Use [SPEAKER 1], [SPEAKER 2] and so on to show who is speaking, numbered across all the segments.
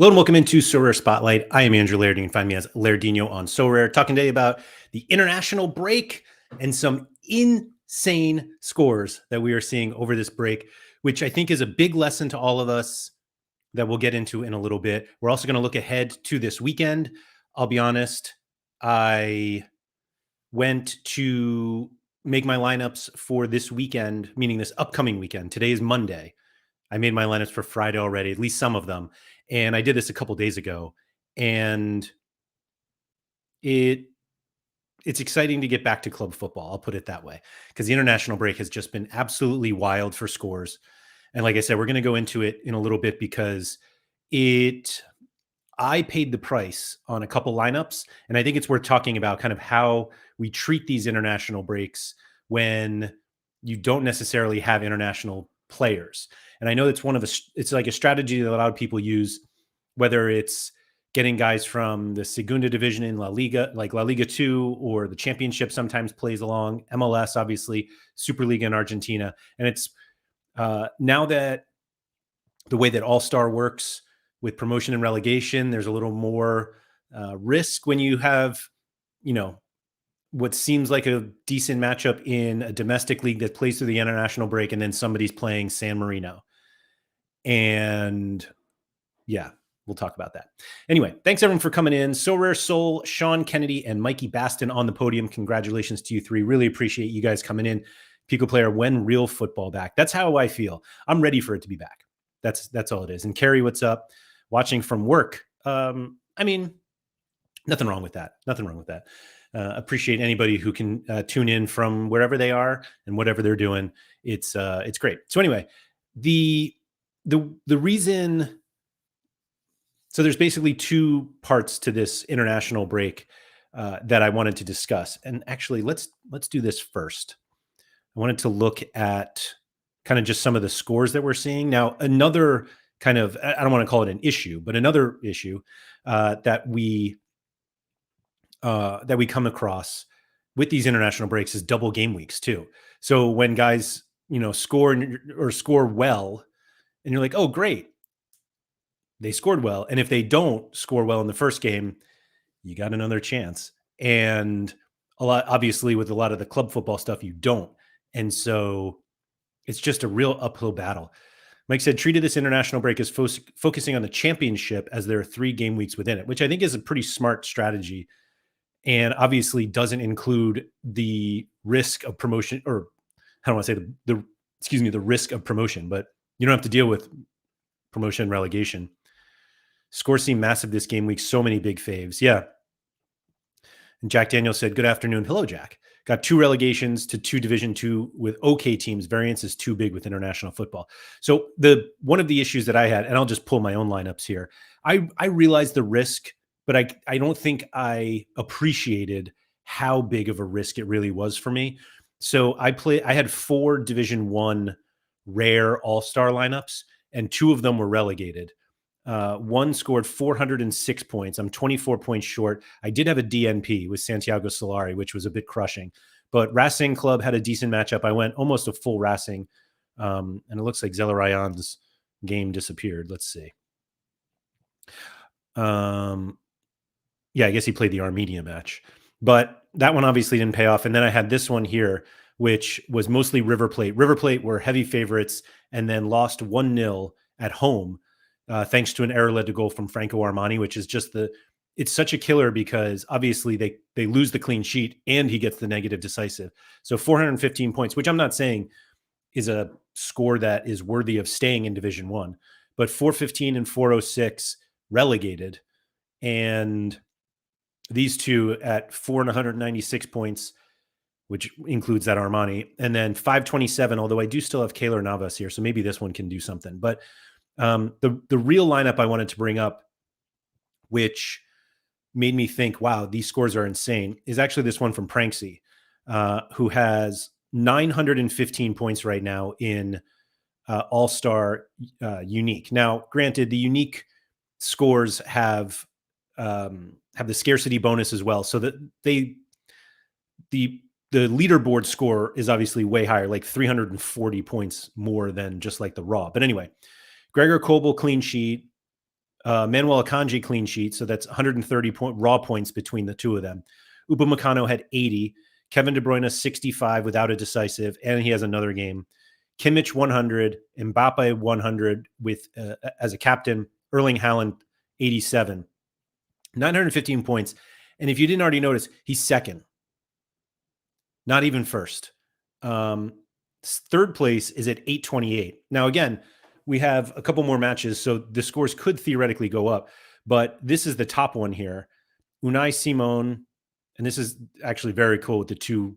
[SPEAKER 1] Hello and welcome into Sorare Spotlight. I am Andrew Laird. You can find me as Lairdino on Sorare, talking today about the international break and some insane scores that we are seeing over this break, which I think is a big lesson to all of us that we'll get into in a little bit. We're also going to look ahead to this weekend. I'll be honest, I went to make my lineups for this weekend, meaning this upcoming weekend. Today is Monday. I made my lineups for Friday already, at least some of them. And I did this a couple days ago. And it's exciting to get back to club football. I'll put it that way, because the international break has just been absolutely wild for scores. And like I said, we're going to go into it in a little bit because I paid the price on a couple lineups. And I think it's worth talking about kind of how we treat these international breaks when you don't necessarily have international players. And I know it's it's like a strategy that a lot of people use, whether it's getting guys from the Segunda division in La Liga, like La Liga 2, or the championship sometimes plays along, MLS, obviously, Superliga in Argentina. And it's now that the way that All-Star works with promotion and relegation, there's a little more risk when you have, what seems like a decent matchup in a domestic league that plays through the international break, and then somebody's playing San Marino. And yeah, we'll talk about that. Anyway, thanks everyone for coming in. So Rare Soul, Sean Kennedy, and Mikey Baston on the podium. Congratulations to you three. Really appreciate you guys coming in. Pico Player, when real football back? That's how I feel. I'm ready for it to be back. That's all it is. And Carrie, what's up? Watching from work. I mean, nothing wrong with that. Nothing wrong with that. Appreciate anybody who can tune in from wherever they are and whatever they're doing. It's great. So anyway, the reason. So there's basically two parts to this international break that I wanted to discuss. And actually, let's do this first. I wanted to look at kind of just some of the scores that we're seeing now. Another kind of, I don't want to call it an issue, but another issue that we come across with these international breaks is double game weeks too. So when guys, score or score well, and you're like, oh, great, they scored well. And if they don't score well in the first game, you got another chance. And obviously with a lot of the club football stuff, you don't. And so it's just a real uphill battle. Mike said, treated this international break as focusing on the championship as there are 3 game weeks within it, which I think is a pretty smart strategy. And obviously doesn't include the risk of promotion, or I don't want to say the risk of promotion, but you don't have to deal with promotion and relegation. Scores seem massive this game week. So many big faves. Yeah. And Jack Daniel said, good afternoon. Hello, Jack. Got 2 relegations to 2 Division 2 with okay teams. Variance is too big with international football. So one of the issues that I had, and I'll just pull my own lineups here. I realized the risk, but I don't think I appreciated how big of a risk it really was for me. So I had 4 Division 1 rare all-star lineups, and 2 of them were relegated. One scored 406 points. I'm 24 points short. I did have a DNP with Santiago Solari, which was a bit crushing. But Racing Club had a decent matchup. I went almost a full Racing. And it looks like Zelarayan's game disappeared. Let's see. Yeah, I guess he played the Armenia match. But that one obviously didn't pay off. And then I had this one here, which was mostly River Plate. River Plate were heavy favorites and then lost 1-0 at home. Thanks to an error led to goal from Franco Armani, which is just it's such a killer because obviously they lose the clean sheet and he gets the negative decisive. So 415 points, which I'm not saying is a score that is worthy of staying in Division 1, but 415 and 406 relegated. And these two at 496 points, which includes that Armani, and then 527, although I do still have Keylor Navas here, so maybe this one can do something. But the real lineup I wanted to bring up, which made me think, wow, these scores are insane, is actually this one from Pranksy, who has 915 points right now in All-Star Unique. Now, granted, the Unique scores have the scarcity bonus as well, so that the leaderboard score is obviously way higher, like 340 points more than just like the raw. But anyway, Gregor Kobel clean sheet, Manuel Akanji clean sheet, so that's 130 raw points between the two of them. Upamecano had 80. Kevin De Bruyne 65 without a decisive, and he has another game. Kimmich 100, Mbappe 100 with as a captain. Erling Haaland 87, 915 points. And if you didn't already notice, he's second, not even first. Third place is at 828. Now, again, we have a couple more matches, so the scores could theoretically go up. But this is the top one here. Unai Simon, and this is actually very cool with the two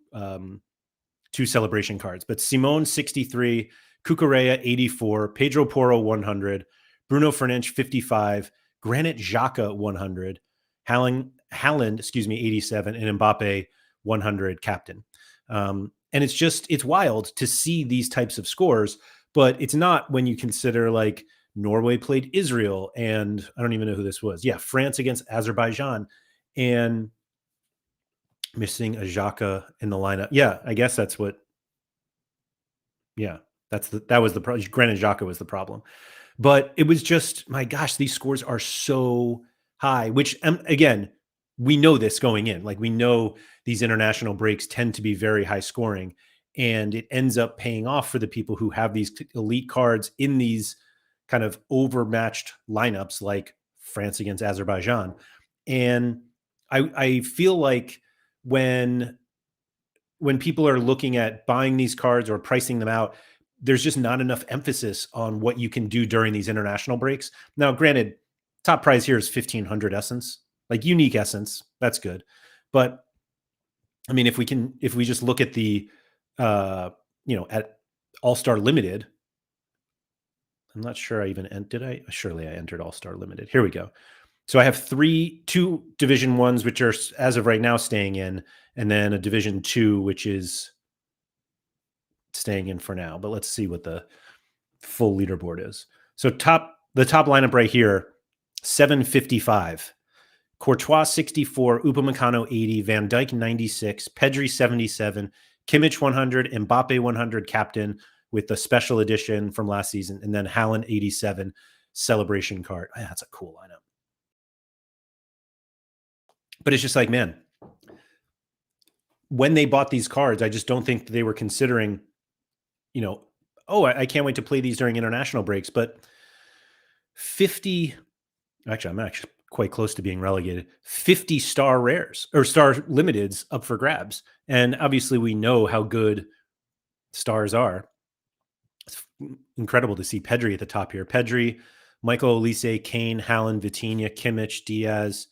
[SPEAKER 1] celebration cards. But Simon 63, Cucurella 84, Pedro Porro 100, Bruno Fernandes 55, Granit Xhaka 100, Haaland 87, and Mbappe 100 captain. And it's wild to see these types of scores, but it's not when you consider like Norway played Israel, and I don't even know who this was. Yeah, France against Azerbaijan, and missing a Xhaka in the lineup. Yeah, I guess that's what. Yeah, that was the problem. Granit Xhaka was the problem, but it was just, my gosh, these scores are so high. Which again, we know this going in. Like, we know these international breaks tend to be very high scoring, and it ends up paying off for the people who have these elite cards in these kind of overmatched lineups, like France against Azerbaijan. And I feel like when people are looking at buying these cards or pricing them out, there's just not enough emphasis on what you can do during these international breaks. Now, granted, top prize here is 1,500 essence, like unique essence. That's good. But I mean, if we just look at the, at All-Star Limited, I'm not sure I even surely I entered All-Star Limited. Here we go. So I have two Division 1s, which are as of right now staying in, and then a Division 2, which is staying in for now. But let's see what the full leaderboard is. So the top lineup right here, 755. Courtois 64, Upamecano 80, Van Dijk 96, Pedri 77, Kimmich 100, Mbappe 100 captain with the special edition from last season, and then Haaland 87 celebration card. Oh, yeah, that's a cool lineup. But it's just like, man, when they bought these cards, I just don't think they were considering, I can't wait to play these during international breaks. But 50, actually, I'm actually quite close to being relegated. 50 star rares or star limiteds up for grabs. And obviously we know how good stars are. It's incredible to see Pedri at the top here. Pedri, Michael Olise, Kane, Haaland, Vitinha, Kimmich, Diaz,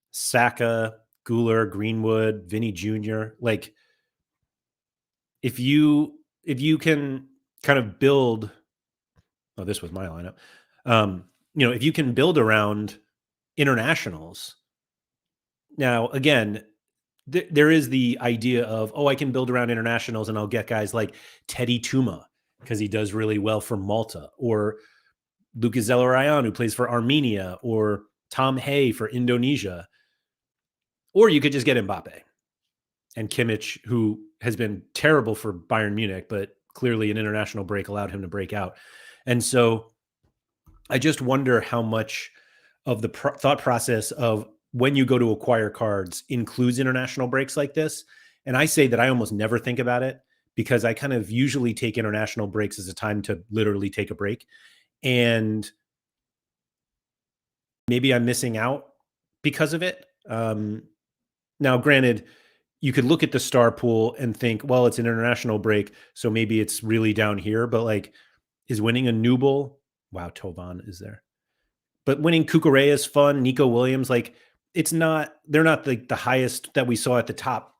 [SPEAKER 1] Saka, Guler, Greenwood, Vinny Jr. Like, if you can kind of build, this was my lineup. If you can build around internationals. Now, again, there is the idea of, I can build around internationals and I'll get guys like Teddy Tuma because he does really well for Malta, or Lucas Zelarayan, who plays for Armenia, or Tom Hay for Indonesia. Or you could just get Mbappe and Kimmich, who has been terrible for Bayern Munich, but clearly an international break allowed him to break out. And so I just wonder how much of the thought process of when you go to acquire cards includes international breaks like this. And I say that I almost never think about it, because I kind of usually take international breaks as a time to literally take a break. And maybe I'm missing out because of it. Now, granted, you could look at the star pool and think, well, it's an international break, so maybe it's really down here. But like, is winning a Nubel? Wow, Tovan is there. But winning Cucurella is fun. Nico Williams, like, they're not the highest that we saw at the top,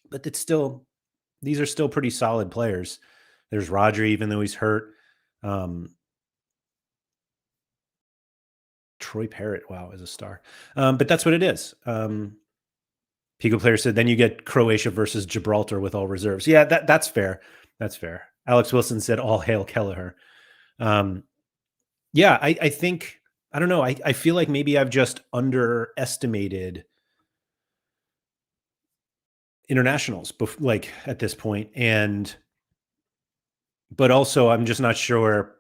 [SPEAKER 1] but these are still pretty solid players. There's Rodri, even though he's hurt. Troy Parrott, wow, is a star. But that's what it is. Pico Player said, then you get Croatia versus Gibraltar with all reserves. Yeah, that's fair. That's fair. Alex Wilson said, all hail Kelleher. Yeah, I think, I don't know. I feel like maybe I've just underestimated internationals, like, at this point. But also I'm just not sure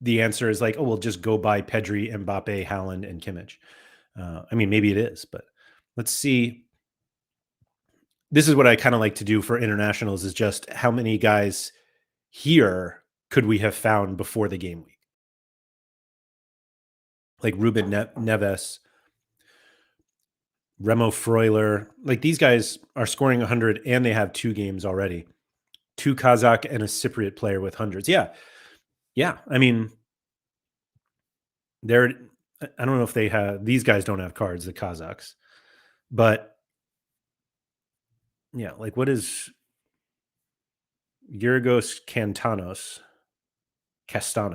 [SPEAKER 1] the answer is like, oh, we'll just go buy Pedri, Mbappe, Haaland, and Kimmich. I mean, maybe it is, but let's see. This is what I kind of like to do for internationals is just how many guys here could we have found before the game week? Like Ruben Neves, Remo Freuler. Like these guys are scoring 100 and they have 2 games already. 2 Kazakh and a Cypriot player with hundreds. Yeah. Yeah. I mean, they're, I don't know if they have, these guys don't have cards, the Kazakhs, but yeah, like what is Yorgos Castanos,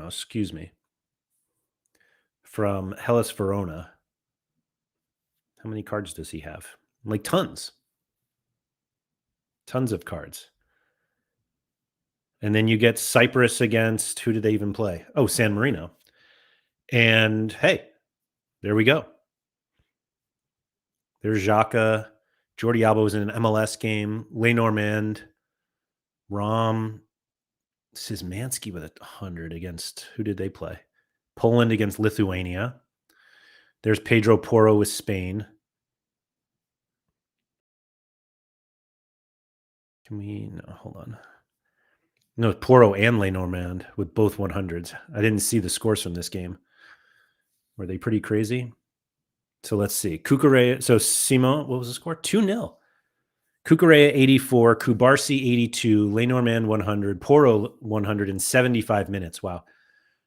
[SPEAKER 1] excuse me, from Hellas Verona. How many cards does he have? Like tons of cards. And then you get Cyprus against who did they even play? Oh, San Marino. And hey, there we go. There's Xhaka. Jordi Alba was in an MLS game. Lenormand. Rom. Szymanski with 100 against who did they play? Poland against Lithuania. There's Pedro Porro with Spain. Can we no, hold on. No, Porro and Lenormand with both 100s. I didn't see the scores from this game. Were they pretty crazy? So let's see. Cucurella. So Simon, what was the score? 2-0. Cucurella 84, Kubarsi 82, Lenormand 100, Porro 175 minutes. Wow.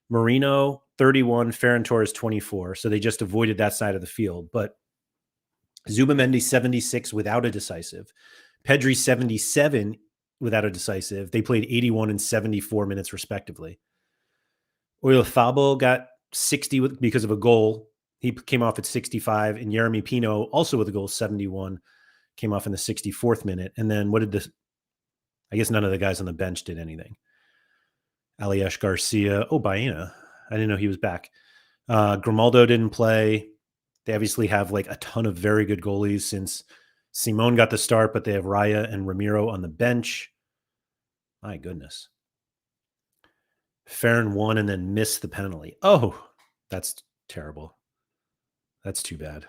[SPEAKER 1] Marino 31, Ferran Torres 24. So they just avoided that side of the field. But Zubamendi 76 without a decisive. Pedri 77 without a decisive. They played 81 and 74 minutes respectively. Oyarzabal got 60 because of a goal. He came off at 65, and Yeremy Pino also with a goal, 71, came off in the 64th minute. And then what did this? I guess none of the guys on the bench did anything. Aliesh Garcia. Oh, Baena. I didn't know he was back. Grimaldo didn't play. They obviously have like a ton of very good goalies since Simone got the start, but they have Raya and Ramiro on the bench. My goodness. Ferran won and then missed the penalty. Oh, that's terrible. That's too bad.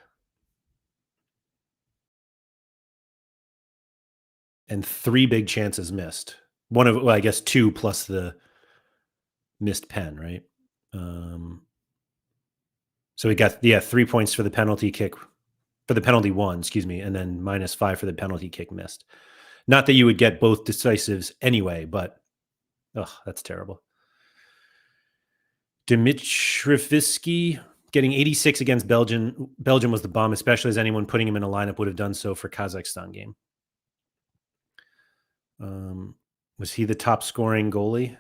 [SPEAKER 1] And 3 big chances missed. One of, well, I guess 2 plus the missed pen, right? So we got, 3 points for the penalty kick, for the penalty won, excuse me, and then -5 for the penalty kick missed. Not that you would get both decisives anyway, but that's terrible. Dimitrivski getting 86 against Belgium. Belgium was the bomb, especially as anyone putting him in a lineup would have done so for Kazakhstan game. Was he the top scoring goalie?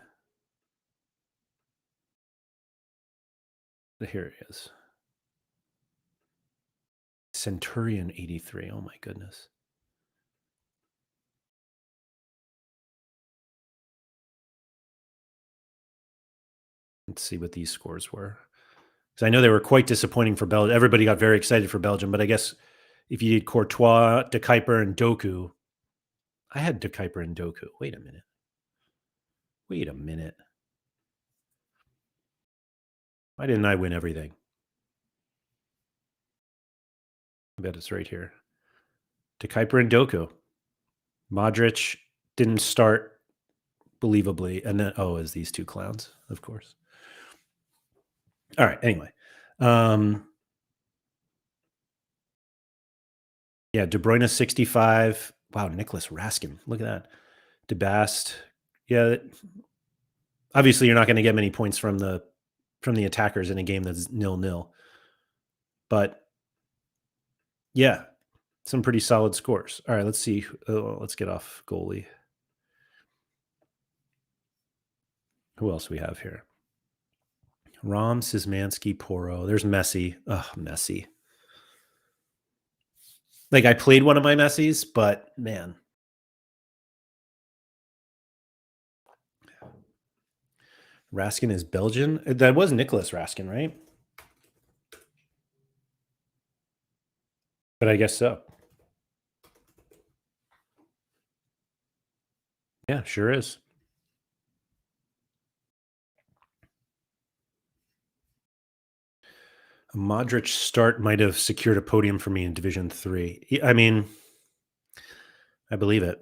[SPEAKER 1] Here he is. Centurion 83. Oh my goodness. Let's see what these scores were. Because I know they were quite disappointing for Belgium. Everybody got very excited for Belgium, but I guess if you did Courtois, De Kuyper, and Doku, I had De Kuyper and Doku. Wait a minute. Why didn't I win everything? I bet it's right here. De Kuyper and Doku. Modric didn't start believably. And then, is these 2 clowns, of course. All right. Anyway. Yeah, De Bruyne 65. Wow, Nicholas Raskin. Look at that. DeBast. Yeah. Obviously, you're not going to get many points from the attackers in a game that's 0-0. But yeah, some pretty solid scores. All right, let's see. Let's get off goalie. Who else we have here? Rom, Szymanski, Porro. There's Messi. Messi. Like I played one of my Messis, but man. Raskin is Belgian. That was Nicholas Raskin, right? But I guess so. Yeah, sure is. Modric start might have secured a podium for me in Division 3. I mean, I believe it.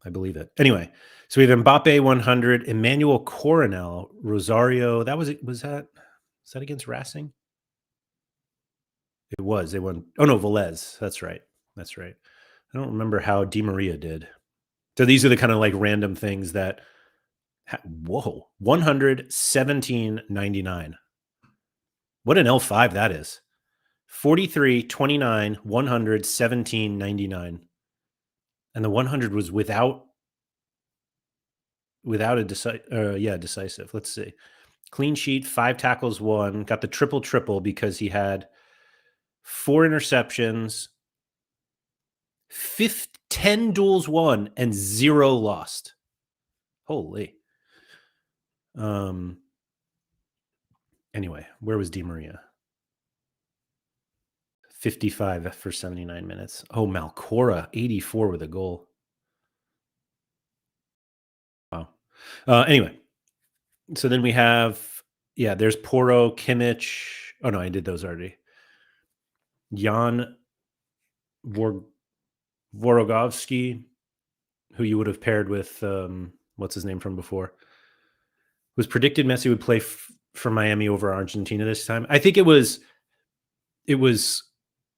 [SPEAKER 1] I believe it. Anyway, so we have Mbappe 100, Emmanuel Coronel, Rosario. That was it. Was that against Racing? It was. They won. Oh no, Velez. That's right. That's right. I don't remember how Di Maria did. So these are the kind of like random things that. Whoa, 117.99. What an L5 that is. 43, 29, 100, 17, 99. And the 100 was without a decisive. Let's see. Clean sheet, 5 tackles, 1. Got the triple because he had 4 interceptions, 10 duels won, and 0 lost. Holy. Anyway, where was Di Maria? 55 for 79 minutes. Oh, Malcora, 84 with a goal. Wow. Anyway, so then we have, there's Poro, Kimmich. Oh, no, I did those already. Jan Vorogovsky, who you would have paired with, what's his name from before? Was predicted Messi would play for Miami over Argentina this time. I think it was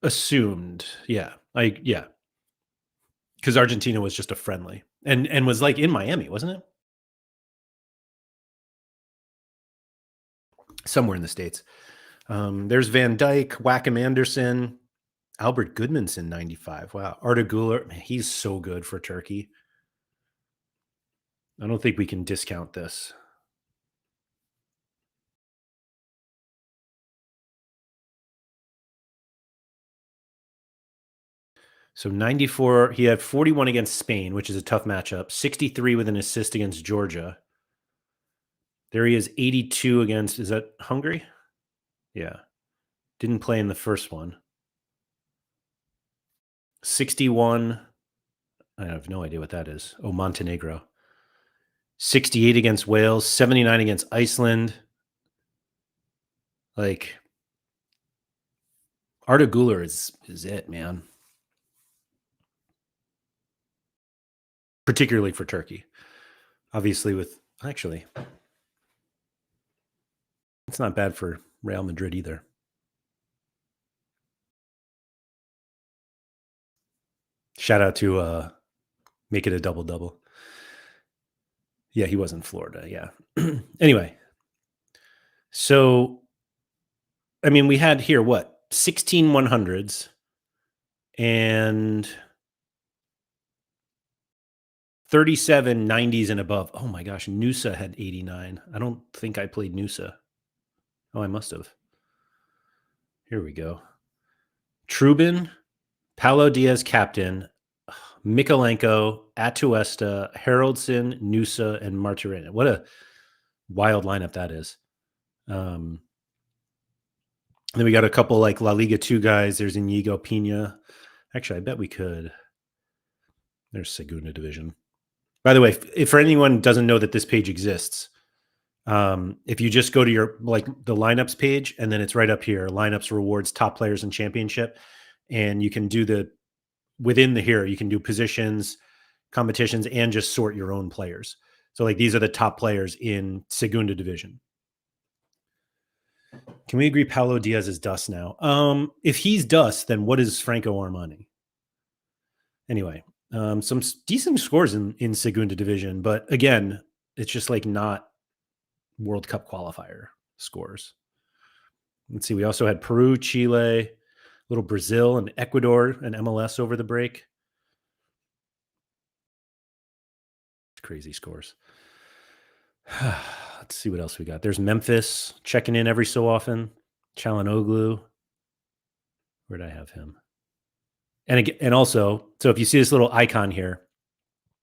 [SPEAKER 1] assumed. Yeah. Because Argentina was just a friendly and was like in Miami, wasn't it? Somewhere in the States. There's Van Dyke, Wackham Anderson, Albert Goodmanson, 95. Wow. Arda Güler, man, he's so good for Turkey. I don't think we can discount this. So 94, he had 41 against Spain, which is a tough matchup. 63 with an assist against Georgia. There he is, 82 against, is that Hungary? Yeah. Didn't play in the first one. 61. I have no idea what that is. Oh, Montenegro. 68 against Wales, 79 against Iceland. Like, Arda Güler is it, man. Particularly for Turkey. Obviously actually, it's not bad for Real Madrid either. Shout out to make it a double-double. Yeah, he was in Florida. Yeah. Anyway, so, I mean, we had here, what, 16 100s and 37 90s and above. Oh my gosh, Nusa had 89. I don't think I played Nusa. Oh, I must have. Here we go. Trubin, Paulo Diaz captain, Mikolenko, Atuesta, Haroldson, Nusa, and Martirena. What a wild lineup that is. Then we got a couple like La Liga 2 guys. There's Inigo Pina. Actually, I bet we could. There's Segunda Division. By the way, if for anyone doesn't know that this page exists, if you just go to your the lineups page, and then it's right up here, lineups, rewards, top players, and championship, and you can do within here, you can do positions, competitions, and just sort your own players. So like these are the top players in Segunda Division. Can we agree Paulo Diaz is dust now? If he's dust, then what is Franco Armani? Anyway, some decent scores in Segunda Division, but again, it's just like not World Cup qualifier scores. Let's see. We also had Peru, Chile, little Brazil, and Ecuador and MLS over the break. Crazy scores. Let's see what else we got. There's Memphis checking in every so often. Çalhanoğlu. Where'd I have him? And also, so if you see this little icon here,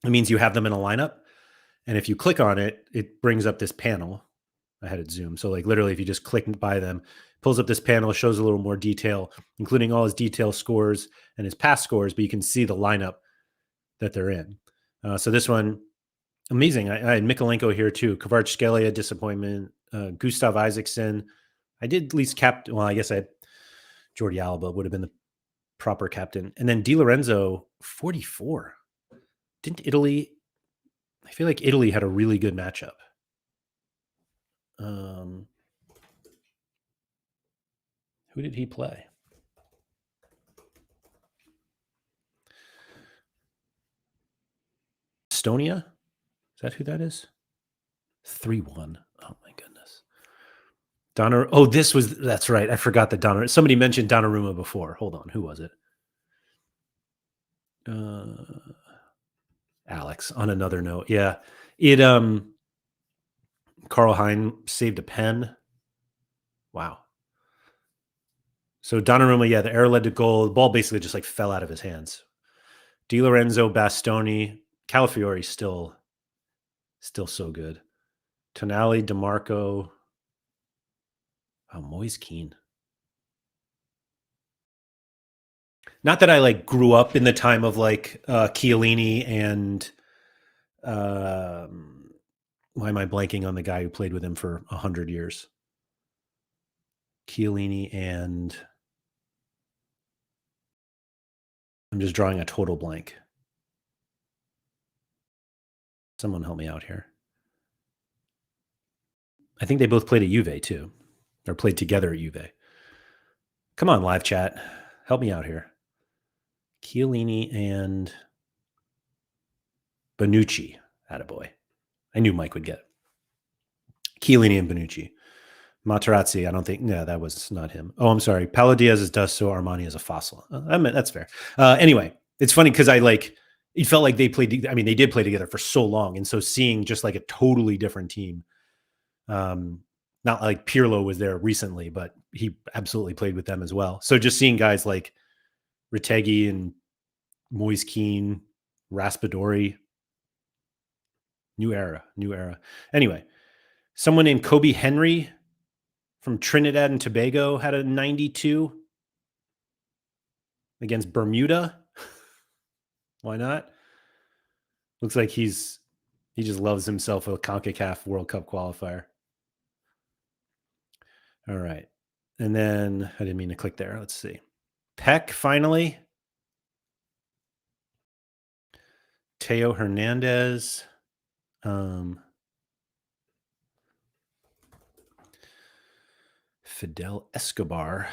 [SPEAKER 1] it means you have them in a lineup. And if you click on it, it brings up this panel. I had it zoom. So like literally, if you just click by them, pulls up this panel, shows a little more detail, including all his detail scores and his past scores, but you can see the lineup that they're in. So this one, amazing. I had Mikolenko here too. Kvaratskhelia, disappointment. Gustav Isaacson, I did at least captain. Well, I guess I had Jordi Alba would have been the proper captain. And then Di Lorenzo, 44. Didn't Italy? I feel like Italy had a really good matchup. Who did he play? Estonia? Is that who that is? 3-1. Oh my goodness. That's right. I forgot that Donnarumma. Somebody mentioned Donnarumma before. Hold on. Who was it? Alex, on another note. Yeah. Carl Hein saved a pen. Wow. So Donnarumma, yeah, the error led to goal. The ball basically just like fell out of his hands. Di Lorenzo, Bastoni, Calafiori still so good. Tonali, DeMarco. Oh, Moise Keane. Not that I like grew up in the time of like Chiellini and why am I blanking on the guy who played with him for 100 years? Chiellini and I'm just drawing a total blank. Someone help me out here. I think they both played at Juve too, or played together at Juve. Come on, live chat. Help me out here. Chiellini and Bonucci. Attaboy. I knew Mike would get it. Chiellini and Bonucci. Materazzi, I don't think. No, that was not him. Oh, I'm sorry. Paulo Diaz is dust, so Armani is a fossil. I mean, that's fair. Anyway, it's funny because it felt like they played. I mean, they did play together for so long, and so seeing just like a totally different team. Not like Pirlo was there recently, but he absolutely played with them as well. So just seeing guys like Retegui and Moise Keane, Raspadori, new era. Anyway, someone named Kobe Henry from Trinidad and Tobago had a 92 against Bermuda. Why not? Looks like he just loves himself a CONCACAF World Cup qualifier. All right. And then I didn't mean to click there. Let's see. Peck finally. Teo Hernandez. Fidel Escobar.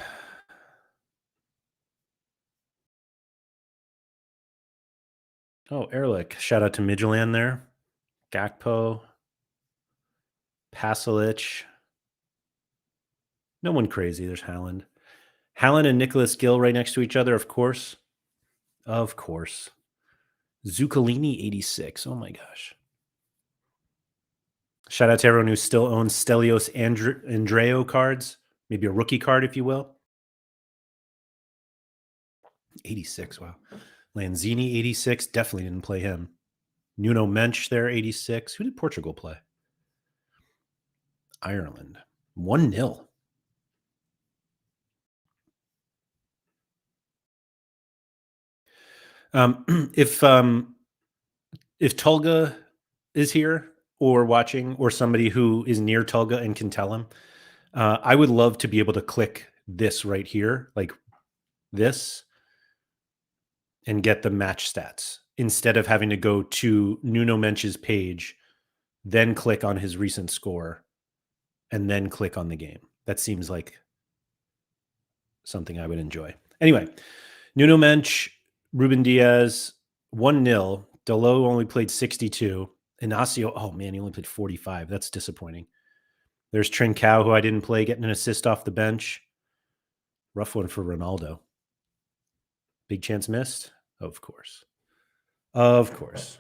[SPEAKER 1] Oh, Ehrlich. Shout out to Midtjylland there. Gakpo. Pasalic. No one crazy. There's Haaland. Haaland and Nicholas Gill right next to each other, of course. Of course. Zuccolini 86. Oh my gosh. Shout out to everyone who still owns Stelios Andreo cards. Maybe a rookie card, if you will. 86. Wow. Lanzini 86. Definitely didn't play him. Nuno Mensch there 86. Who did Portugal play? Ireland. 1-0. If Tulga is here or watching, or somebody who is near Tulga and can tell him, I would love to be able to click this right here, like this, and get the match stats instead of having to go to Nuno Mensch's page, then click on his recent score, and then click on the game. That seems like something I would enjoy. Anyway, Nuno Mensch, Ruben Diaz, 1-0. Dalot only played 62. Inacio, oh man, he only played 45. That's disappointing. There's Trincao, who I didn't play, getting an assist off the bench. Rough one for Ronaldo. Big chance missed? Of course. Of course.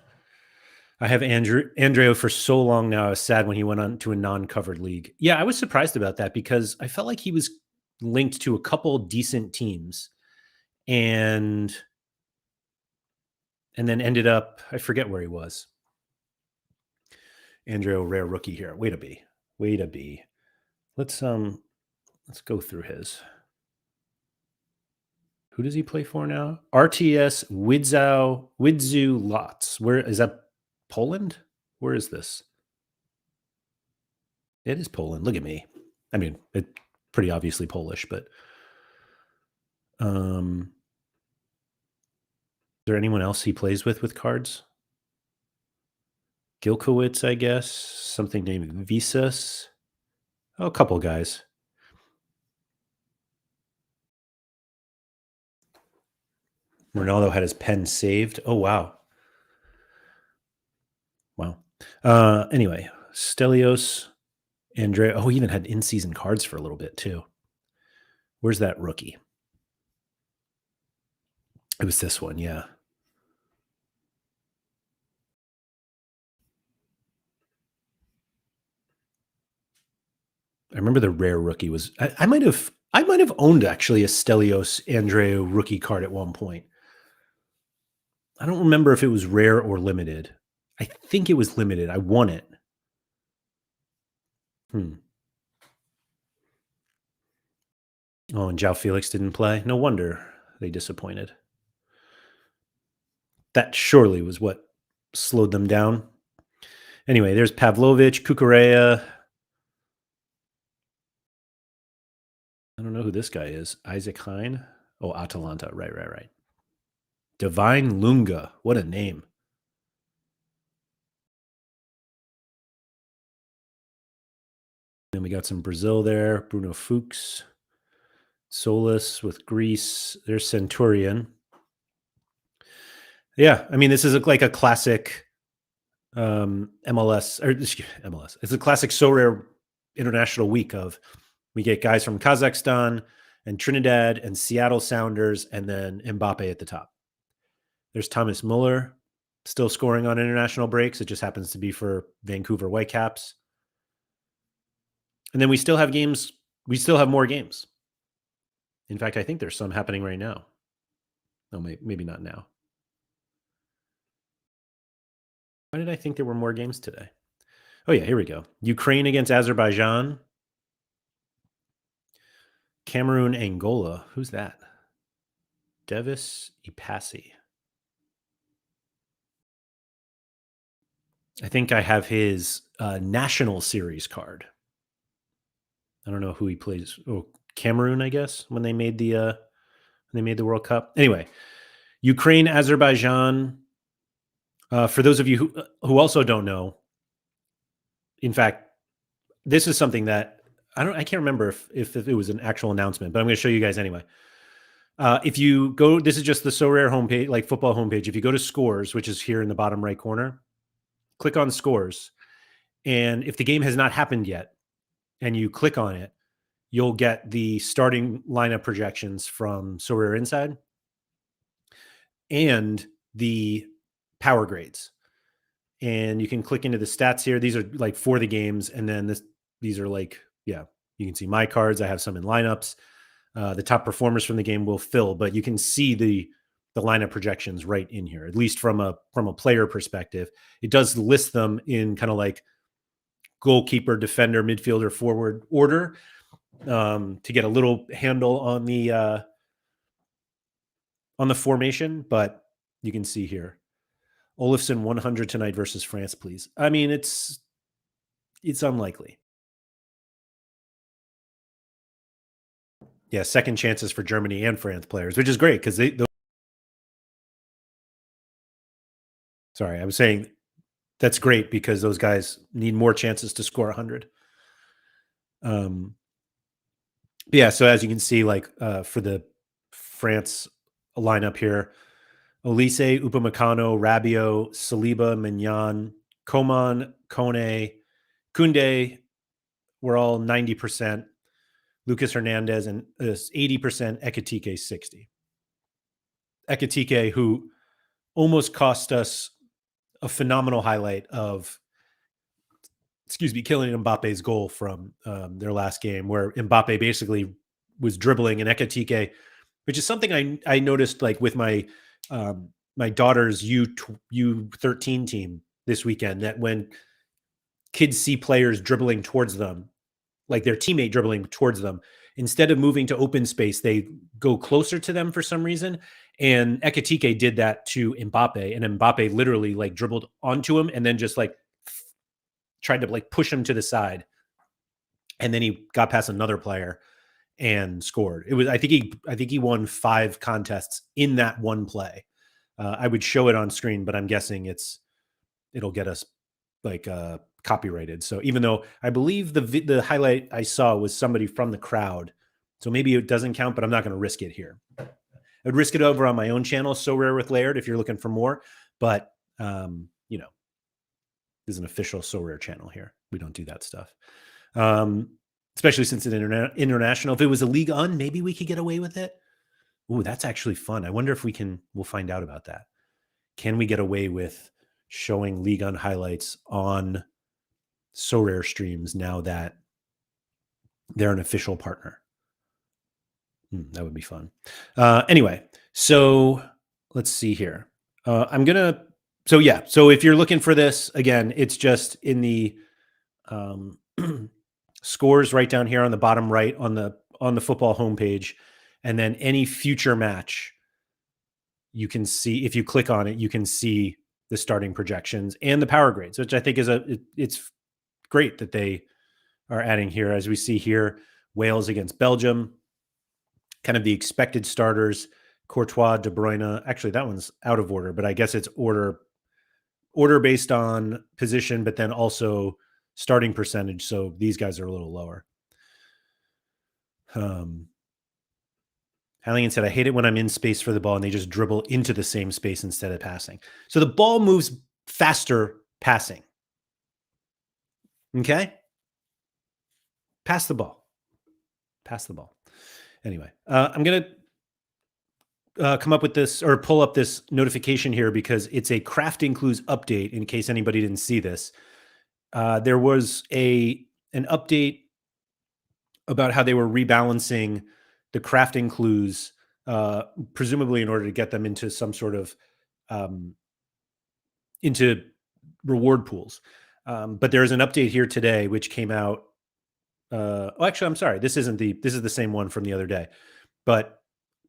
[SPEAKER 1] I have Andreo for so long now. I was sad when he went on to a non-covered league. Yeah, I was surprised about that because I felt like he was linked to a couple decent teams and then ended up, I forget where he was. Andreo, rare rookie here. Way to be. Let's go through his. Who does he play for now? RTS Widzu Lots. Where is that? Poland? Where is this? It is Poland. Look at me. I mean, pretty obviously Polish, but is there anyone else he plays with cards? Gilkowitz, I guess. Something named Visas. Oh, a couple guys. Ronaldo had his pen saved. Oh, wow. Wow. Anyway, Stelios, Andre. Oh, he even had in-season cards for a little bit too. Where's that rookie? It was this one, yeah. I remember the rare rookie was. I might have owned actually a Stelios Andreu rookie card at one point. I don't remember if it was rare or limited. I think it was limited. I won it. Oh, and João Felix didn't play. No wonder they disappointed. That surely was what slowed them down. Anyway, there's Pavlovic, Kukurea. I don't know who this guy is. Isaac Hine. Oh, Atalanta. Right. Divine Lunga. What a name. Then we got some Brazil there. Bruno Fuchs. Solis with Greece. There's Centurion. Yeah, I mean, this is like a classic MLS. It's a classic Sorare International Week of we get guys from Kazakhstan and Trinidad and Seattle Sounders and then Mbappe at the top. There's Thomas Muller still scoring on international breaks. It just happens to be for Vancouver Whitecaps. And then we still have games. We still have more games. In fact, I think there's some happening right now. No, maybe not now. Why did I think there were more games today? Oh, yeah, here we go. Ukraine against Azerbaijan. Cameroon, Angola. Who's that? Devis Ipasi. I think I have his national series card. I don't know who he plays. Oh, Cameroon, I guess, when they made the World Cup. Anyway, Ukraine, Azerbaijan. For those of you who also don't know, in fact, this is something that I can't remember if it was an actual announcement, but I'm going to show you guys anyway. If you go, this is just the Sorare homepage, like football homepage. If you go to scores, which is here in the bottom right corner, click on scores. And if the game has not happened yet and you click on it, you'll get the starting lineup projections from Sorare Inside and the power grades. And you can click into the stats here. These are like for the games. And then these are like, yeah, you can see my cards. I have some in lineups. The top performers from the game will fill, but you can see the lineup projections right in here, at least from a player perspective. It does list them in kind of like goalkeeper, defender, midfielder, forward order to get a little handle on the formation. But you can see here, Olofsson 100 tonight versus France, please. I mean, it's unlikely. Yeah, second chances for Germany and France players, which is great because sorry, I was saying that's great because those guys need more chances to score 100. Yeah, so as you can see, like for the France lineup here, Elise, Upamecano, Rabiot, Saliba, Mignon, Coman, Kone, Kunde were all 90%. Lucas Hernandez and 80%, Ekitike 60. Ekitike, who almost cost us a phenomenal highlight of, Kylian Mbappe's goal from their last game, where Mbappe basically was dribbling and Ekitike, which is something I noticed like with my my daughter's U13 team this weekend, that when kids see players dribbling towards them, like their teammate dribbling towards them, instead of moving to open space, they go closer to them for some reason. And Ekitike did that to Mbappe, and Mbappe literally like dribbled onto him and then just like tried to like push him to the side. And then he got past another player and scored. It was, I think he won 5 contests in that one play. I would show it on screen, but I'm guessing it'll get us like copyrighted. So even though I believe the highlight I saw was somebody from the crowd, so maybe it doesn't count, but I'm not going to risk it here. I'd risk it over on my own channel, So Rare with Laird, if you're looking for more. But you know, this is an official So Rare channel here. We don't do that stuff. Especially since it's international. If it was a League On, maybe we could get away with it. Ooh, that's actually fun. I wonder if we'll find out about that. Can we get away with showing League On highlights on So Rare streams now that they're an official partner? That would be fun. Anyway, so let's see here. So if you're looking for this, again, it's just in the scores right down here on the bottom right on the football homepage, and then any future match you can see. If you click on it, you can see the starting projections and the power grades, which I think is it's great that they are adding here. As we see here, Wales against Belgium, kind of the expected starters: Courtois, De Bruyne. Actually, that one's out of order, but I guess it's order based on position, but then also starting percentage. So these guys are a little lower. Halligan said, I hate it when I'm in space for the ball and they just dribble into the same space instead of passing. So the ball moves faster passing. Okay? Pass the ball. Pass the ball. Anyway, I'm going to come up with this or pull up this notification here because it's a crafting clues update in case anybody didn't see this. There was an update about how they were rebalancing the crafting clues, presumably in order to get them into some sort of into reward pools. But there's an update here today which came out. Actually, I'm sorry. This is the same one from the other day, but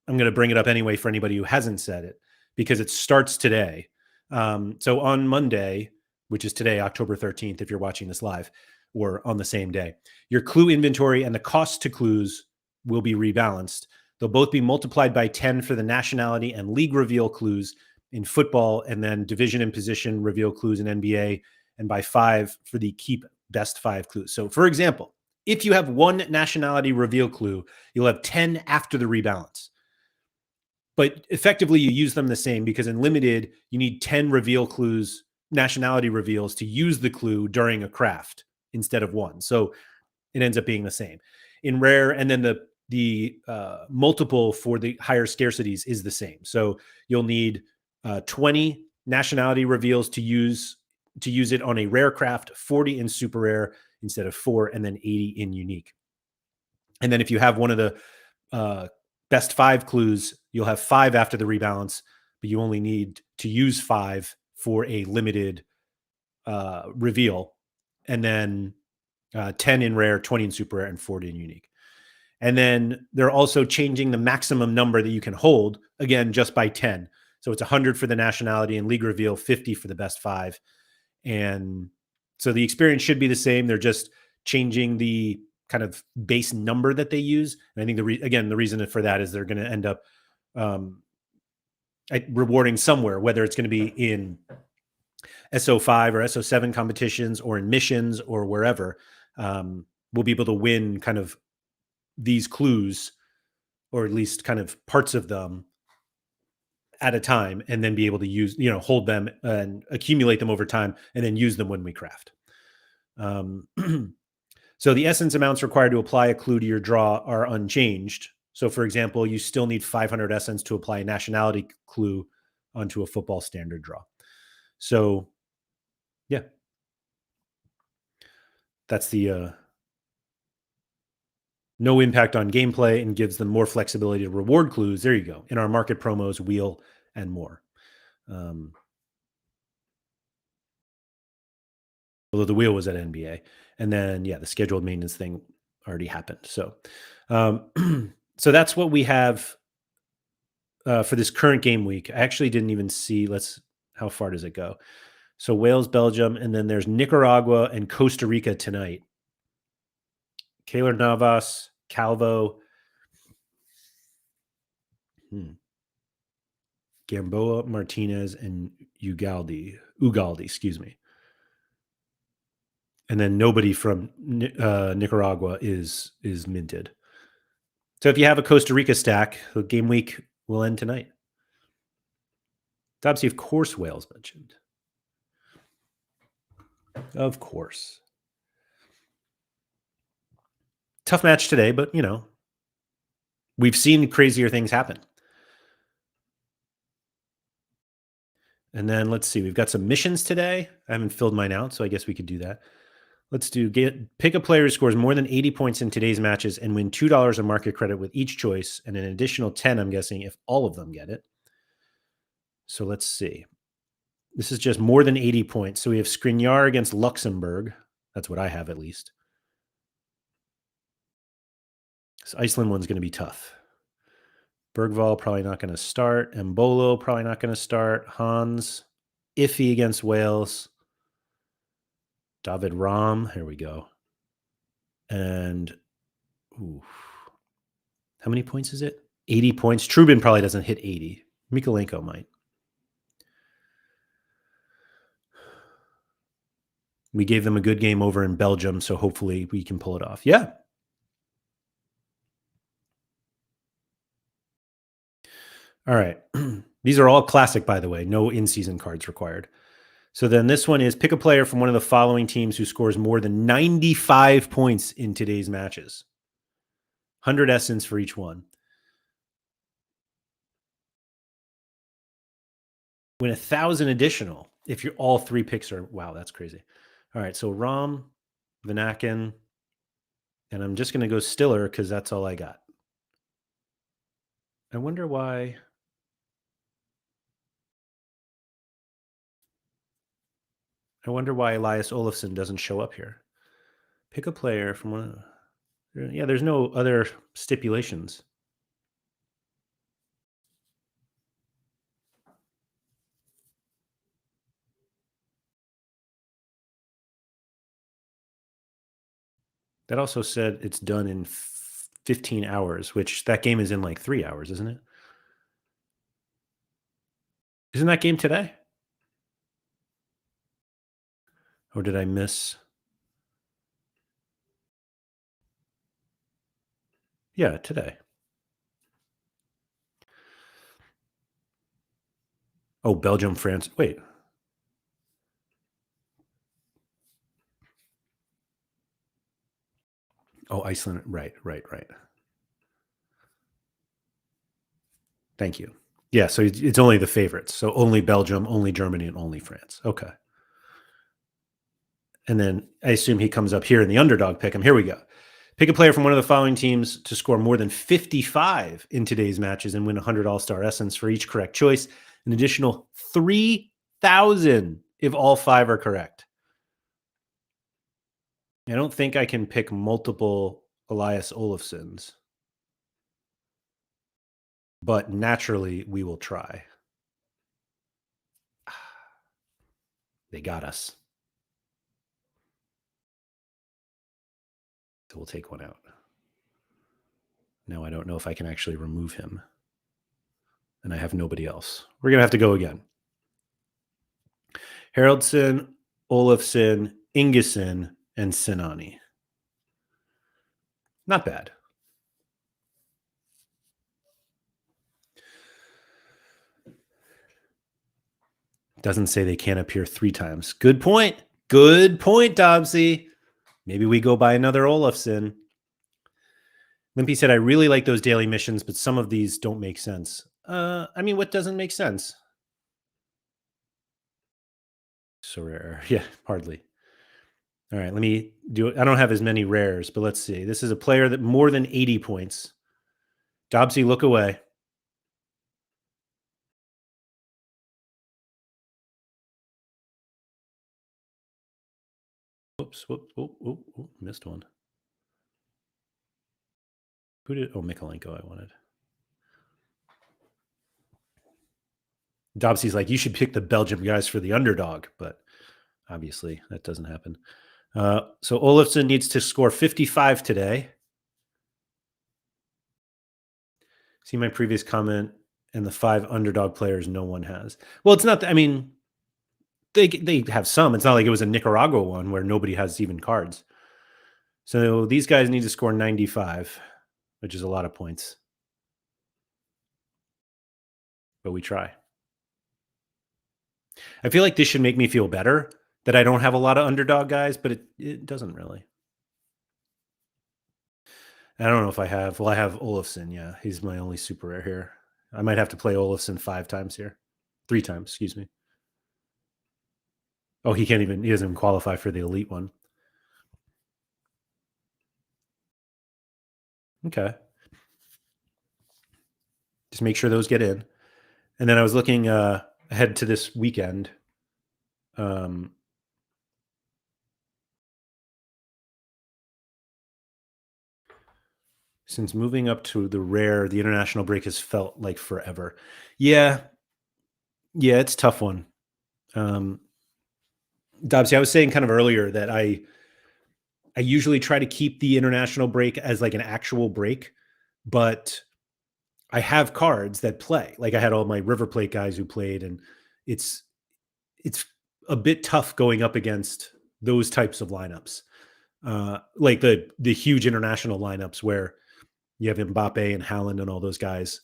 [SPEAKER 1] I'm going to bring it up anyway for anybody who hasn't said it because it starts today. So on Monday, which is today, October 13th, if you're watching this live or on the same day, your clue inventory and the cost to clues will be rebalanced. They'll both be multiplied by 10 for the nationality and league reveal clues in football, and then division and position reveal clues in NBA, and by 5 for the keep best 5 clues. So for example, if you have 1 nationality reveal clue, you'll have 10 after the rebalance. But effectively, you use them the same because in limited, you need 10 reveal clues, nationality reveals, to use the clue during a craft instead of 1. So it ends up being the same. In rare, and then the multiple for the higher scarcities is the same. So you'll need 20 nationality reveals to use it on a rare craft, 40 in super rare instead of 4, and then 80 in unique. And then if you have one of the best 5 clues, you'll have 5 after the rebalance, but you only need to use 5 for a limited reveal, and then 10 in rare, 20 in super rare, and 40 in unique. And then they're also changing the maximum number that you can hold, again, just by 10. So it's 100 for the nationality and league reveal, 50 for the best 5. And so the experience should be the same. They're just changing the kind of base number that they use. And I think the reason for that is they're going to end up rewarding somewhere, whether it's going to be in SO5 or SO7 competitions or in missions or wherever. We'll be able to win kind of these clues, or at least kind of parts of them at a time, and then be able to use, hold them and accumulate them over time and then use them when we craft. So the essence amounts required to apply a clue to your draw are unchanged. So for example, you still need 500 essence to apply a nationality clue onto a football standard draw. So yeah, that's the no impact on gameplay and gives them more flexibility to reward clues. There you go. In our market promos, wheel, and more. Although the wheel was at NBA. And then, yeah, the scheduled maintenance thing already happened. So, so that's what we have for this current game week. I actually didn't even see, how far does it go? So Wales, Belgium, and then there's Nicaragua and Costa Rica tonight. Keylor Navas, Calvo, Gamboa, Martinez, and Ugaldi, excuse me. And then nobody from Nicaragua is minted. So if you have a Costa Rica stack, the game week will end tonight. It's obviously, of course, Wales mentioned. Of course. Tough match today, but, we've seen crazier things happen. And then let's see, we've got some missions today. I haven't filled mine out, so I guess we could do that. Let's pick a player who scores more than 80 points in today's matches and win $2 of market credit with each choice, and an additional 10, I'm guessing, if all of them get it. So let's see. This is just more than 80 points. So we have Skriniar against Luxembourg. That's what I have, at least. This Iceland one's going to be tough. Bergvall probably not going to start. Mbolo probably not going to start. Hans, iffy against Wales. David Rahm, here we go. And how many points is it? 80 points. Trubin probably doesn't hit 80. Mikolenko might. We gave them a good game over in Belgium, so hopefully we can pull it off. Yeah. All right. These are all classic, by the way. No in-season cards required. So then this one is pick a player from one of the following teams who scores more than 95 points in today's matches. 100 essence for each one. Win 1,000 additional if you're all three picks are. Wow, that's crazy. All right, so Rom, Vanaken, and I'm just going to go Stiller because that's all I got. I wonder why. Elias Olafsson doesn't show up here. Pick a player from one. Yeah, there's no other stipulations. That also said it's done in 15 hours, which that game is in like 3 hours, isn't it? Isn't that game today? Or did I miss? Yeah, today. Oh, Belgium, France. Wait. Oh, Iceland. Right. Thank you. Yeah, so it's only the favorites. So only Belgium, only Germany, and only France. Okay. And then I assume he comes up here in the underdog pick 'em. Here we go. Pick a player from one of the following teams to score more than 55 in today's matches and win 100 All-Star Essence for each correct choice. An additional 3,000 if all 5 are correct. I don't think I can pick multiple Elias Olafssons, but naturally we will try. They got us. So we'll take one out. Now I don't know if I can actually remove him. And I have nobody else. We're going to have to go again. Haraldson, Olafsson, Ingeson, and Sinani. Not bad. Doesn't say they can't appear 3 times. Good point. Good point, Dobsy. Maybe we go buy another Olafsson. Limpy said, I really like those daily missions, but some of these don't make sense. I mean, what doesn't make sense? Sorare. Yeah, hardly. All right, let me do it. I don't have as many rares, but let's see. This is a player that more than 80 points. Dobsy, look away. Whoops, missed one. Who did? Oh, Mikolenko I wanted. Dobsy's like, you should pick the Belgium guys for the underdog, but obviously that doesn't happen. So Olafsson needs to score 55 today. See my previous comment and the 5 underdog players no one has. Well, it's not I mean, they have some. It's not like it was a Nicaragua one where nobody has even cards. So these guys need to score 95, which is a lot of points, but we try. I feel like this should make me feel better that I don't have a lot of underdog guys, but it doesn't really. I don't know if I have. Well, I have Olafson. Yeah, he's my only super rare here. I might have to play Olafson 5 times here. 3 times, excuse me. Oh, he can't even, he doesn't even qualify for the elite one. Okay. Just make sure those get in. And then I was looking ahead to this weekend. Um, since moving up to the rare, the international break has felt like forever. Yeah. Yeah, it's a tough one. Um, Dobbsy, I was saying kind of earlier that I usually try to keep the international break as like an actual break, but I have cards that play. Like I had all my River Plate guys who played, and it's it's a bit tough going up against those types of lineups, like the huge international lineups where you have Mbappe and Haaland and all those guys,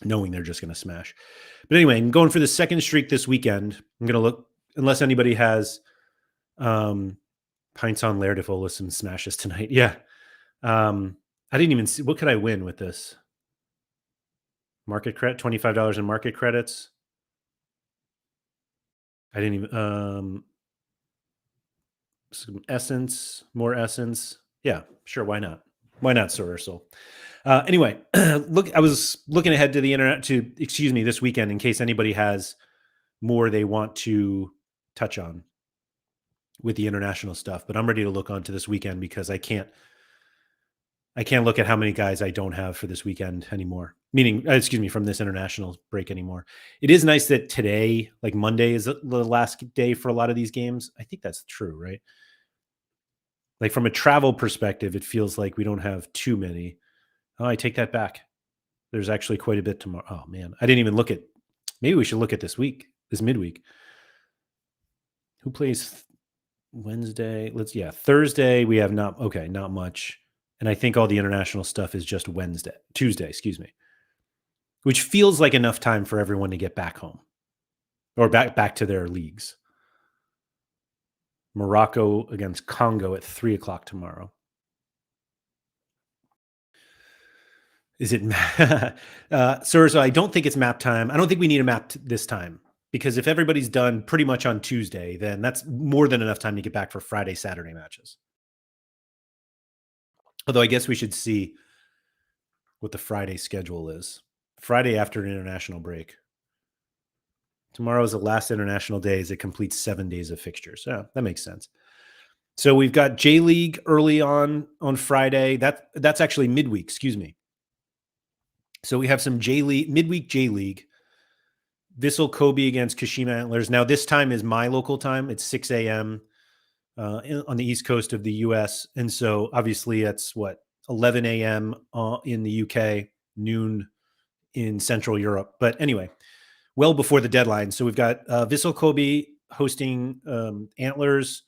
[SPEAKER 1] knowing they're just going to smash. But anyway, I'm going for the second streak this weekend. I'm going to look unless anybody has pints on Laird if Olison smashes tonight. Yeah, I didn't even see what could I win with this market credit. $25 in market credits. I didn't even some essence, more essence. Yeah, sure. Why not? Why not, Sir Ursel? Anyway, look, I was looking ahead to the internet to excuse me this weekend in case anybody has more they want to touch on with the international stuff. But I'm ready to look on to this weekend because I can't look at how many guys I don't have for this weekend anymore. Meaning, excuse me, from this international break anymore. It is nice that today, like Monday, is the last day for a lot of these games. I think that's true, right? Like from a travel perspective, it feels like we don't have too many. Oh, I take that back. There's actually quite a bit tomorrow. Oh man, I didn't even look at. Maybe we should look at this week, this midweek. Who plays Wednesday? Thursday we have not much, and I think all the international stuff is just Tuesday, excuse me, which feels like enough time for everyone to get back home or back to their leagues. Morocco against Congo at 3 o'clock tomorrow. Is it, sir? So I don't think it's map time. I don't think we need a map this time because if everybody's done pretty much on Tuesday, then that's more than enough time to get back for Friday, Saturday matches. Although I guess we should see what the Friday schedule is. Friday after an international break. Tomorrow is the last international day as it completes 7 days of fixtures. Yeah, that makes sense. So we've got J League early on Friday. That's actually midweek. Excuse me. So we have some J League midweek J League. Vissel Kobe against Kashima Antlers. Now this time is my local time. It's 6 a.m. On the east coast of the U.S. And so obviously it's 11 a.m. In the UK, noon in Central Europe. But anyway, well before the deadline. So we've got Vissel Kobe hosting Antlers,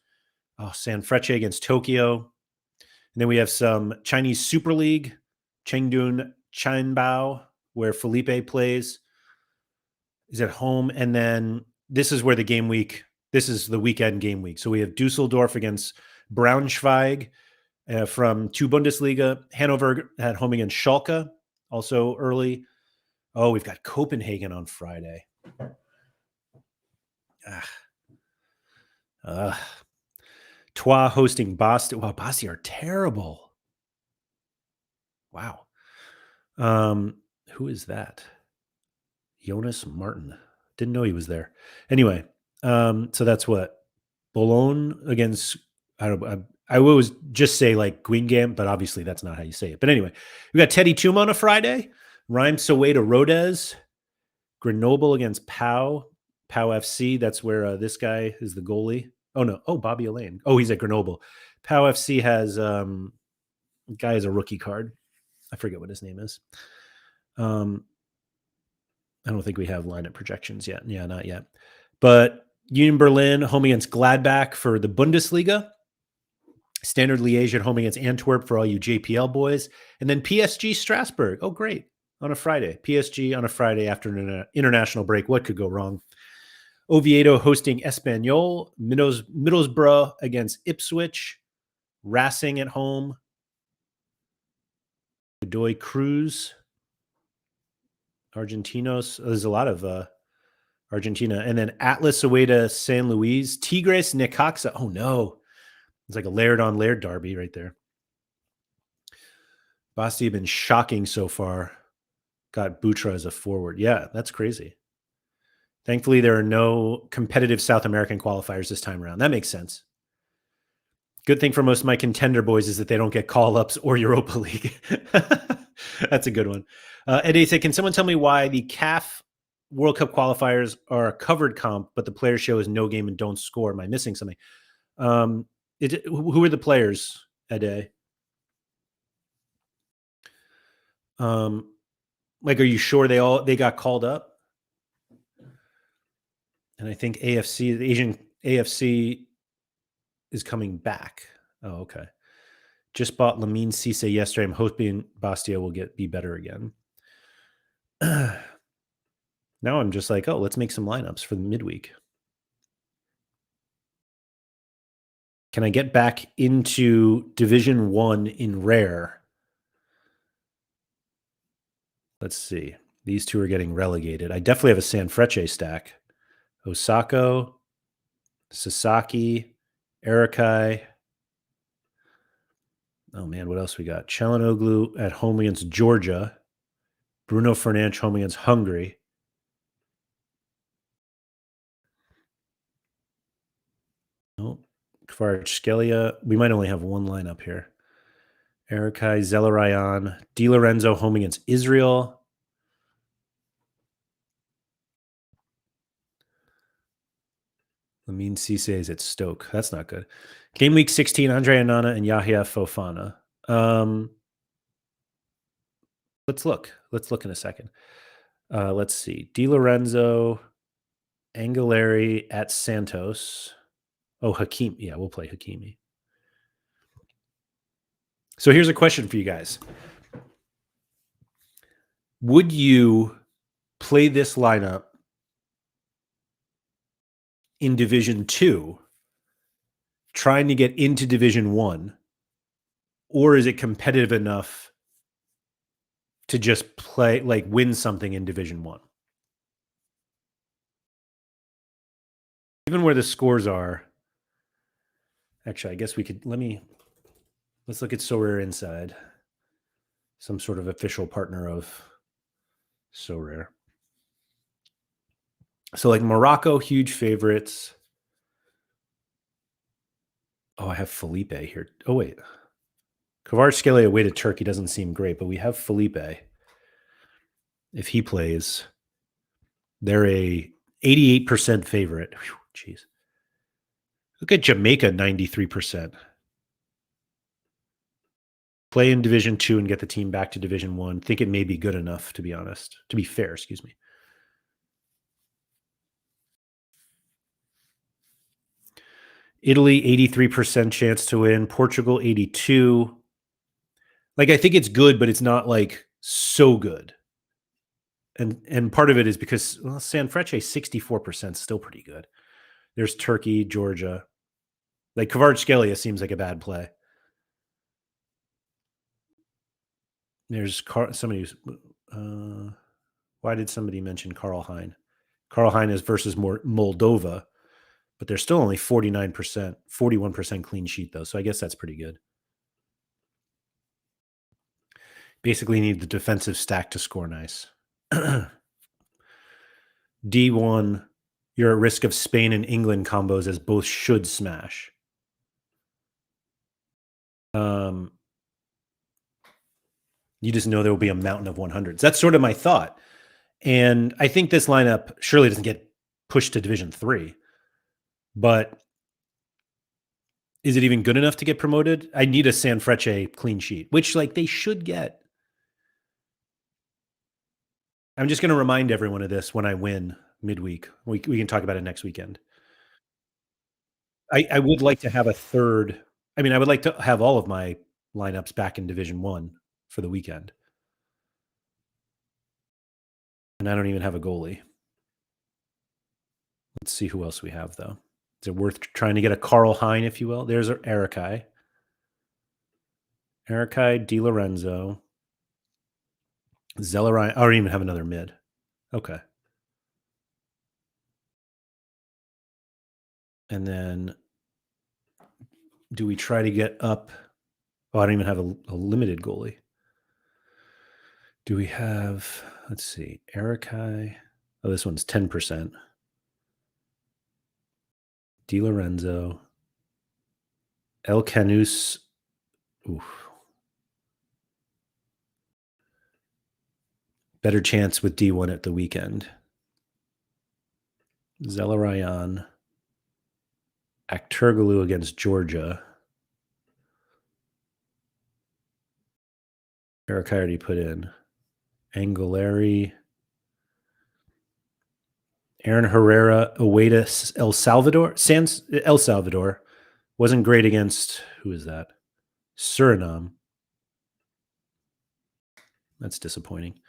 [SPEAKER 1] Sanfrecce against Tokyo. And then we have some Chinese Super League, Chengdu Chinbao, where Felipe plays, is at home. And then this is where this is the weekend game week. So we have Dusseldorf against Braunschweig from 2 Bundesliga, Hanover at home against Schalke, also early. Oh, we've got Copenhagen on Friday. Troyes hosting Boston. Wow, Boston are terrible. Wow. Who is that? Jonas Martin. Didn't know he was there. Anyway, so that's what Boulogne against. I always just say like Guingamp, but obviously that's not how you say it. But anyway, we got Teddy Tum on a Friday. Reims Soweto Rodez. Grenoble against Pau FC. That's where this guy is the goalie. Oh no. Oh, Bobby Elaine. Oh, he's at Grenoble. Pau FC has guy has a rookie card. I forget what his name is. I don't think we have lineup projections yet. Yeah, not yet. But Union Berlin home against Gladbach for the Bundesliga. Standard Liège at home against Antwerp for all you JPL boys. And then PSG Strasbourg. Oh, great. On a Friday. PSG on a Friday after an international break. What could go wrong? Oviedo hosting Espanyol. Middlesbrough against Ipswich. Racing at home. Godoy Cruz. Argentinos. There's a lot of Argentina. And then Atlas away to San Luis. Tigres Necaxa. Oh, no. It's like a layered on layered derby right there. Bastia been shocking so far. Got Butra as a forward. Yeah, that's crazy. Thankfully, there are no competitive South American qualifiers this time around. That makes sense. Good thing for most of my contender boys is that they don't get call-ups or Europa League. That's a good one. Eddie said, can someone tell me why the CAF World Cup qualifiers are a covered comp, but the player show is no game and don't score? Am I missing something? Who are the players, Eddie? Like, are you sure they got called up? And I think the Asian AFC is coming back. Oh, okay. Just bought Lamine Cisse yesterday. I'm hoping Bastia will be better again. Now I'm just like, oh, let's make some lineups for the midweek. Can I get back into Division 1 in Rare? Let's see. These two are getting relegated. I definitely have a Sanfrecce stack. Osako, Sasaki, Erikai. Oh, man, what else we got? Çalhanoğlu at home against Georgia. Bruno Fernandes home against Hungary. Oh, Kvaratskhelia. We might only have one lineup here. Erikai, Zelarayan, Di Lorenzo home against Israel. Lamine Cisse is at Stoke. That's not good. Game week 16, Andre Anana and Yahya Fofana. Let's look. Let's look in a second. Let's see. Di Lorenzo, Angelari at Santos. Oh, Hakim. Yeah, we'll play Hakimi. So here's a question for you guys. Would you play this lineup in Division 2, trying to get into Division 1, or is it competitive enough to just play, like, win something in Division 1? Even where the scores are, actually, I guess we could, let's look at Sorare Inside, some sort of official partner of Sorare. So, like, Morocco, huge favorites. Oh, I have Felipe here. Oh, wait. Kvaratskhelia away to Turkey doesn't seem great, but we have Felipe. If he plays, they're a 88% favorite. Jeez. Look at Jamaica, 93%. Play in Division 2 and get the team back to Division 1. Think it may be good enough, to be honest. To be fair, excuse me. Italy, 83% chance to win. Portugal, 82. Like, I think it's good, but it's not, like, so good. And part of it is because, well, Sanfrecce, 64% still pretty good. There's Turkey, Georgia. Like, Kvaratskhelia seems like a bad play. There's somebody who's. Why did somebody mention Karl Hein? Karl Hein is versus Moldova, but they're still only 49%, 41% clean sheet, though. So I guess that's pretty good. Basically need the defensive stack to score nice. D1, you're at risk of Spain and England combos as both should smash. You just know there will be a mountain of 100s. That's sort of my thought. And I think this lineup surely doesn't get pushed to Division 3. But is it even good enough to get promoted? I need a Sanfrecce clean sheet, which, like, they should get. I'm just going to remind everyone of this when I win midweek. We can talk about it next weekend. I would like to have a third. I mean, I would like to have all of my lineups back in Division One for the weekend, and I don't even have a goalie. Let's see who else we have though. Is it worth trying to get a Carl Hein, if you will? There's Erikai, Di Lorenzo, Zellerai. I don't even have another mid. Okay, and then do we try to get up? Oh, I don't even have a limited goalie. Do we have? Let's see, Erikai. Oh, this one's 10%. Di Lorenzo, El Canus. Oof. Better chance with D1 at the weekend. Zelarayan, Akturgalu against Georgia. Eric I already put in. Anguilleri. Aaron Herrera away to El Salvador. El Salvador wasn't great against, who is that? Suriname. That's disappointing.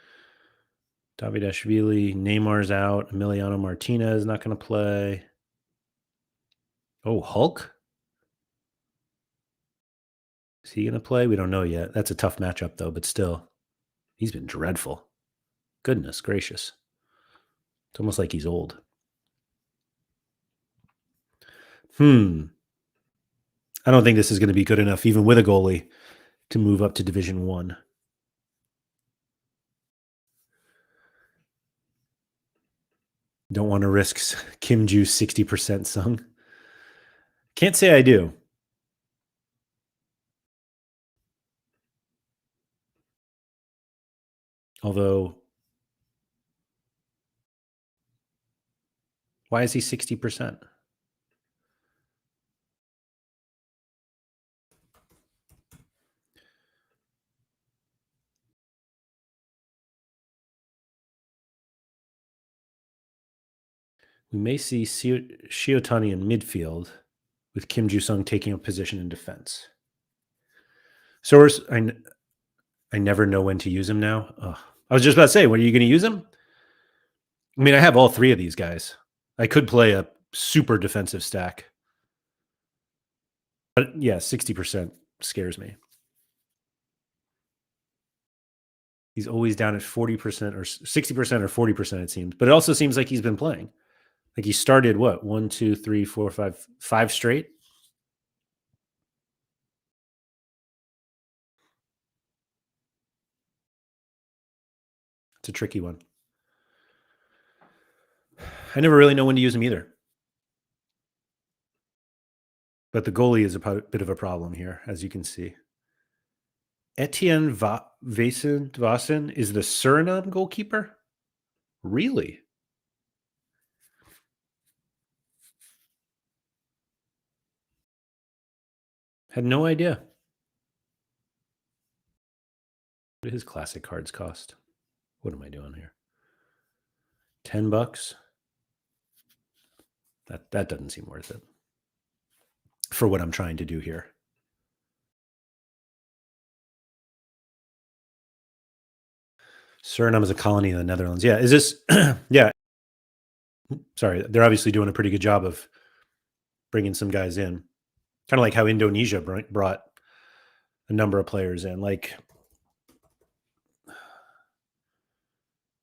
[SPEAKER 1] Davidashvili, Neymar's out. Emiliano Martinez not going to play. Oh, Hulk? Is he going to play? We don't know yet. That's a tough matchup, though, but still, he's been dreadful. Goodness gracious. It's almost like he's old. I don't think this is going to be good enough, even with a goalie, to move up to Division One. Don't want to risk Kim Ju 60% sung. Can't say I do. Although, why is he 60%? We may see Shiotani in midfield with Kim Ju Sung taking a position in defense. So I never know when to use him now. Ugh. I was just about to say, when are you going to use him? I mean, I have all three of these guys. I could play a super defensive stack. But yeah, 60% scares me. He's always down at 40% or 60% or 40%, it seems. But it also seems like he's been playing. Like he started what? 1, 2, 3, 4, 5, 5 straight. It's a tricky one. I never really know when to use him either. But the goalie is a bit of a problem here, as you can see. Etienne Vaesen is the Suriname goalkeeper? Really? Had no idea. What do his classic cards cost? What am I doing here? $10? That doesn't seem worth it for what I'm trying to do here. Suriname is a colony in the Netherlands. Yeah. Is this? Yeah. Sorry. They're obviously doing a pretty good job of bringing some guys in. Kind of like how Indonesia brought a number of players in. Like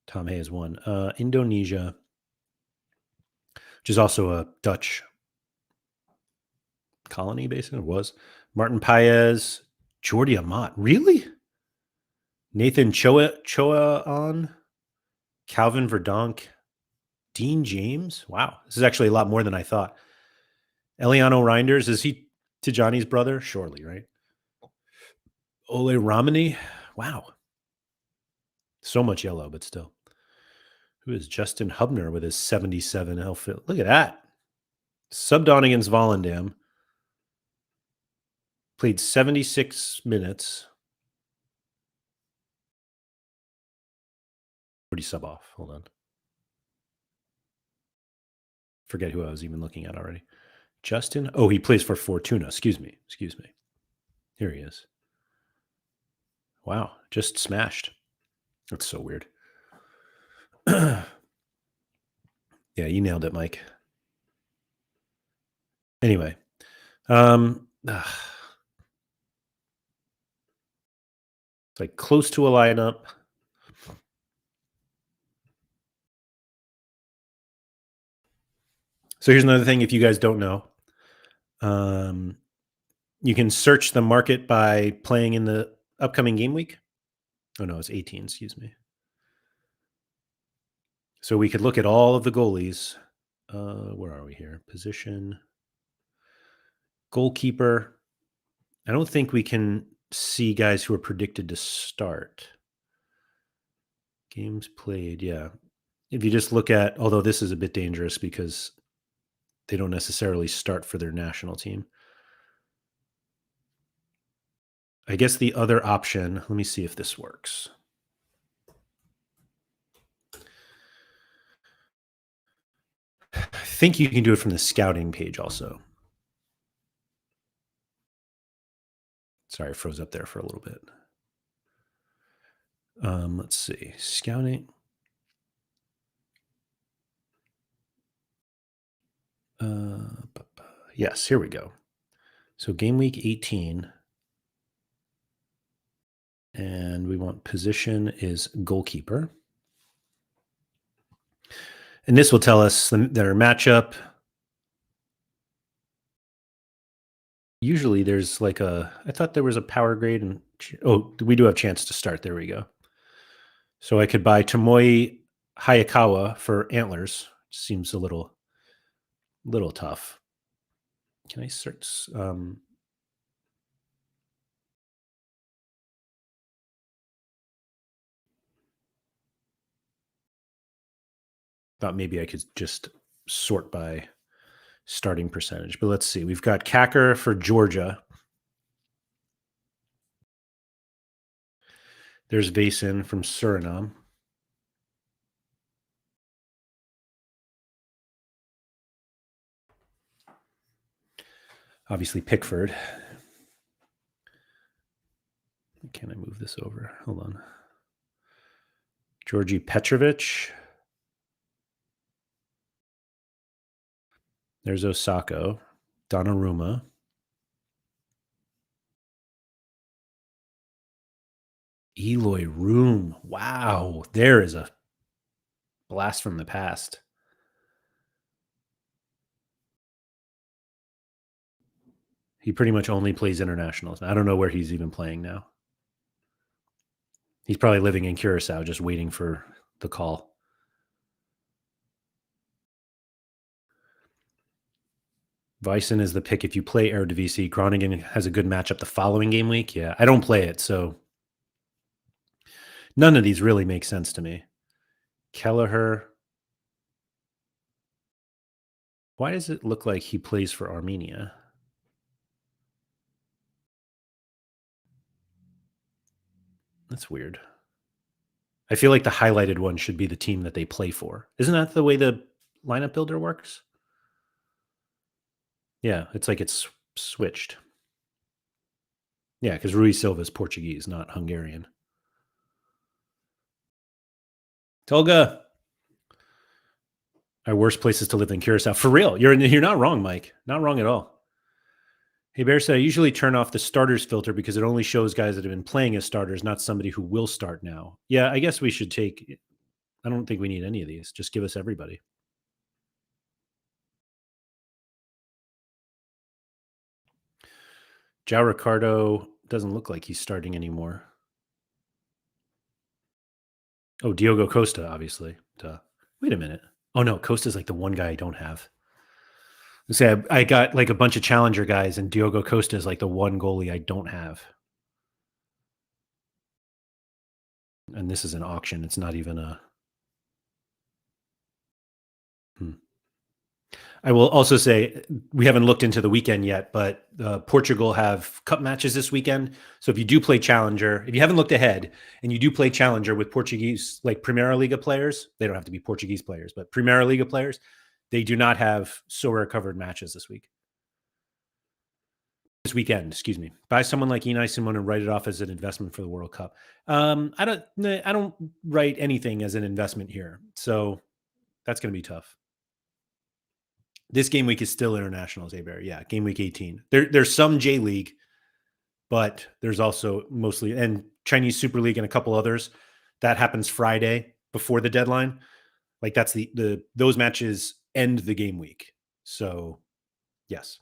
[SPEAKER 1] Tom Hayes won. Indonesia, which is also a Dutch colony, basically, was. Martin Paez, Jordi Amat. Really? Nathan Choa on, Calvin Verdonk, Dean James. Wow. This is actually a lot more than I thought. Eliano Reinders, is he Tijani's brother? Surely, right? Ole Romani. Wow. So much yellow, but still. Who is Justin Hubner with his 77 outfit? Look at that. Subbed on against Volendam. Played 76 minutes. What do you sub off? Hold on. Forget who I was even looking at already. Justin. Oh, he plays for Fortuna. Excuse me. Here he is. Wow, just smashed. That's so weird. Yeah, you nailed it, Mike. Anyway, it's like close to a lineup. So here's another thing if you guys don't know. You can search the market by playing in the upcoming game week. Oh, no, it's 18, excuse me. So we could look at all of the goalies. Where are we here? Position. Goalkeeper. I don't think we can see guys who are predicted to start. Games played, yeah. If you just look at, although this is a bit dangerous because they don't necessarily start for their national team. I guess the other option, let me see if this works. I think you can do it from the scouting page also. Sorry, I froze up there for a little bit. Let's see. Scouting. Yes, here we go. So game week 18. And we want position is goalkeeper. And this will tell us their matchup. Usually there's like I thought there was a power grade. And we do have chance to start. There we go. So I could buy Tomoe Hayakawa for Antlers. Seems a little tough. Can I search? Thought maybe I could just sort by starting percentage. But let's see. We've got Kacker for Georgia. There's Vason from Suriname. Obviously, Pickford. Can I move this over? Hold on. Georgi Petrovic. There's Osako. Donnarumma. Eloy Room. Wow. There is a blast from the past. He pretty much only plays internationals. I don't know where he's even playing now. He's probably living in Curacao, just waiting for the call. Vyson is the pick if you play Eredivisie. Groningen has a good matchup the following game week. Yeah, I don't play it, so none of these really make sense to me. Kelleher. Why does it look like he plays for Armenia? That's weird. I feel like the highlighted one should be the team that they play for. Isn't that the way the lineup builder works? Yeah, it's like it's switched. Yeah, because Rui Silva is Portuguese, not Hungarian. Tolga. Our worst places to live in Curacao. For real. You're not wrong, Mike. Not wrong at all. Hey, Bear said, I usually turn off the starters filter because it only shows guys that have been playing as starters, not somebody who will start now. Yeah, I guess we should I don't think we need any of these. Just give us everybody. João Ricardo doesn't look like he's starting anymore. Oh, Diogo Costa, obviously. Duh. Wait a minute. Oh, no. Costa's like the one guy I don't have. Say I got like a bunch of challenger guys, and Diogo Costa is like the one goalie I don't have. And this is an auction. It's not even a. I will also say we haven't looked into the weekend yet, but Portugal have cup matches this weekend. So if you do play Challenger, if you haven't looked ahead and you do play Challenger with Portuguese, like Primeira Liga players, they don't have to be Portuguese players, but Primeira Liga players, they do not have Sorare covered matches this week. This weekend, excuse me. Buy someone like Inai Simon and write it off as an investment for the World Cup. I don't write anything as an investment here. So that's going to be tough. This game week is still internationals, Abear. Yeah, game week 18. There's some J League, but there's also mostly and Chinese Super League and a couple others. That happens Friday before the deadline. Like that's the those matches end the game week. So yes.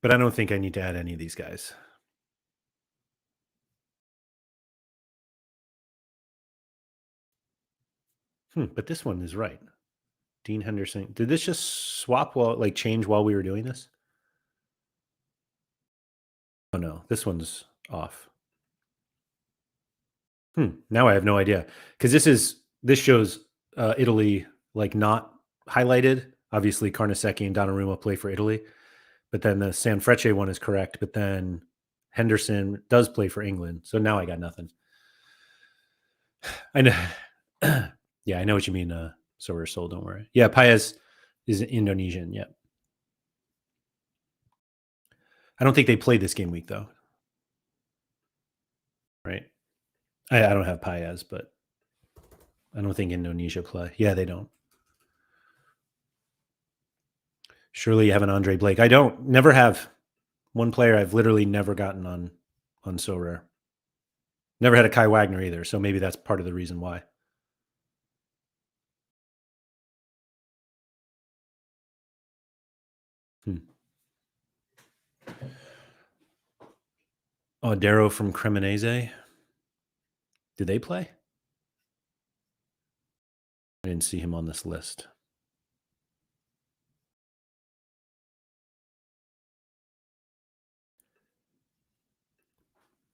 [SPEAKER 1] But I don't think I need to add any of these guys. But this one is right. Dean Henderson. Did this just swap change while we were doing this? Oh no, this one's off. Now I have no idea because this shows Italy like not highlighted. Obviously, Carnesecchi and Donnarumma play for Italy, but then the Sanfrecce one is correct. But then Henderson does play for England, so now I got nothing. I know. Yeah, I know what you mean. So we're sold. Don't worry. Yeah, Paez is Indonesian. Yeah, I don't think they played this game week though. Right? I don't have Paez, but I don't think Indonesia play. Yeah, they don't. Surely you have an Andre Blake. I don't. Never have. One player I've literally never gotten on So Rare. Never had a Kai Wagner either, so maybe that's part of the reason why. Hmm. Darrow from Cremonese. Did they play? I didn't see him on this list.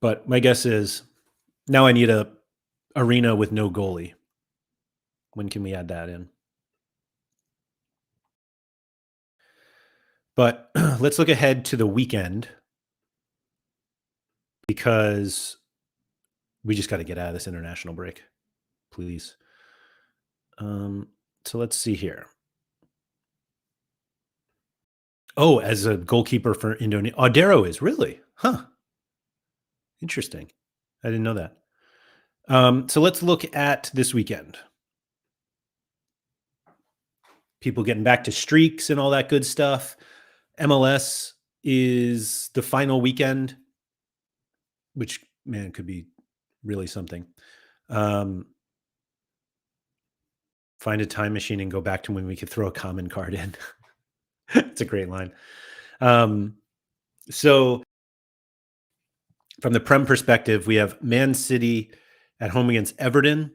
[SPEAKER 1] But my guess is now I need a arena with no goalie. When can we add that in? But let's look ahead to the weekend because we just got to get out of this international break, please. So let's see here. Oh, as a goalkeeper for Indonesia, Darrow is really, huh? Interesting. I didn't know that. So let's look at this weekend. People getting back to streaks and all that good stuff. MLS is the final weekend, which man could be really something. Find a time machine and go back to when we could throw a common card in. It's a great line. So from the Prem perspective, we have Man City at home against Everton.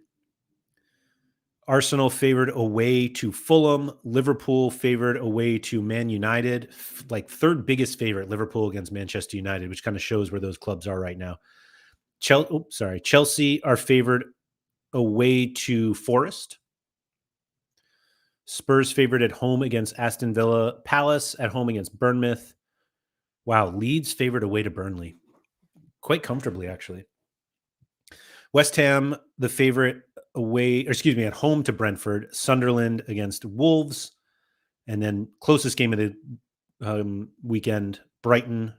[SPEAKER 1] Arsenal favored away to Fulham. Liverpool favored away to Man United. Like third biggest favorite, Liverpool against Manchester United, which kind of shows where those clubs are right now. Chelsea are favored away to Forest. Spurs favored at home against Aston Villa. Palace at home against Bournemouth. Wow, Leeds favored away to Burnley. Quite comfortably, actually. West Ham, the favorite at home to Brentford. Sunderland against Wolves. And then closest game of the weekend, Brighton,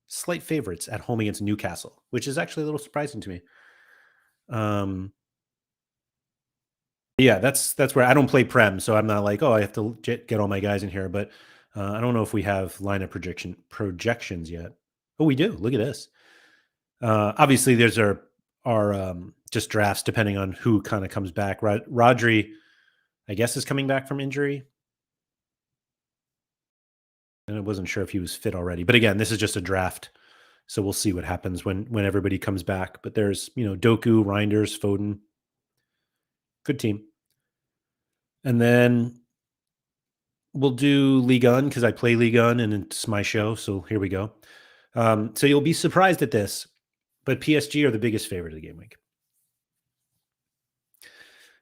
[SPEAKER 1] slight favorites at home against Newcastle, which is actually a little surprising to me. Yeah, that's where I don't play Prem, so I'm not like, oh, I have to get all my guys in here. But I don't know if we have lineup projections yet. Oh, we do. Look at this. Obviously, there's our just drafts depending on who kind of comes back. Rodri, I guess, is coming back from injury. And I wasn't sure if he was fit already. But again, this is just a draft. So we'll see what happens when everybody comes back. But there's, Doku, Reinders, Foden. Good team. And then we'll do Ligue 1 because I play Ligue 1 and it's my show. So here we go. So you'll be surprised at this, but PSG are the biggest favorite of the game week.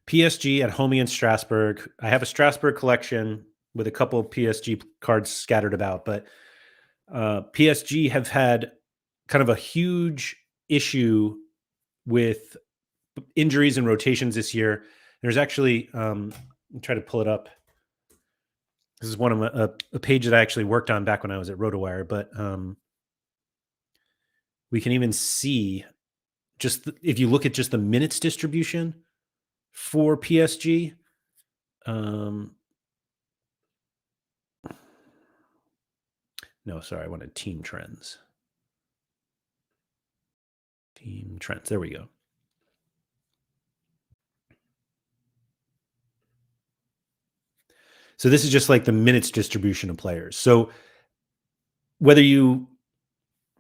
[SPEAKER 1] PSG at home against Strasbourg. I have a Strasbourg collection with a couple of PSG cards scattered about, but PSG have had kind of a huge issue with injuries and rotations this year. There's actually, I'm trying to pull it up. This is one of a page that I actually worked on back when I was at RotoWire, but we can even see if you look at just the minutes distribution for PSG. No, sorry, I wanted team trends. Team trends. There we go. So this is just like the minutes distribution of players. So whether you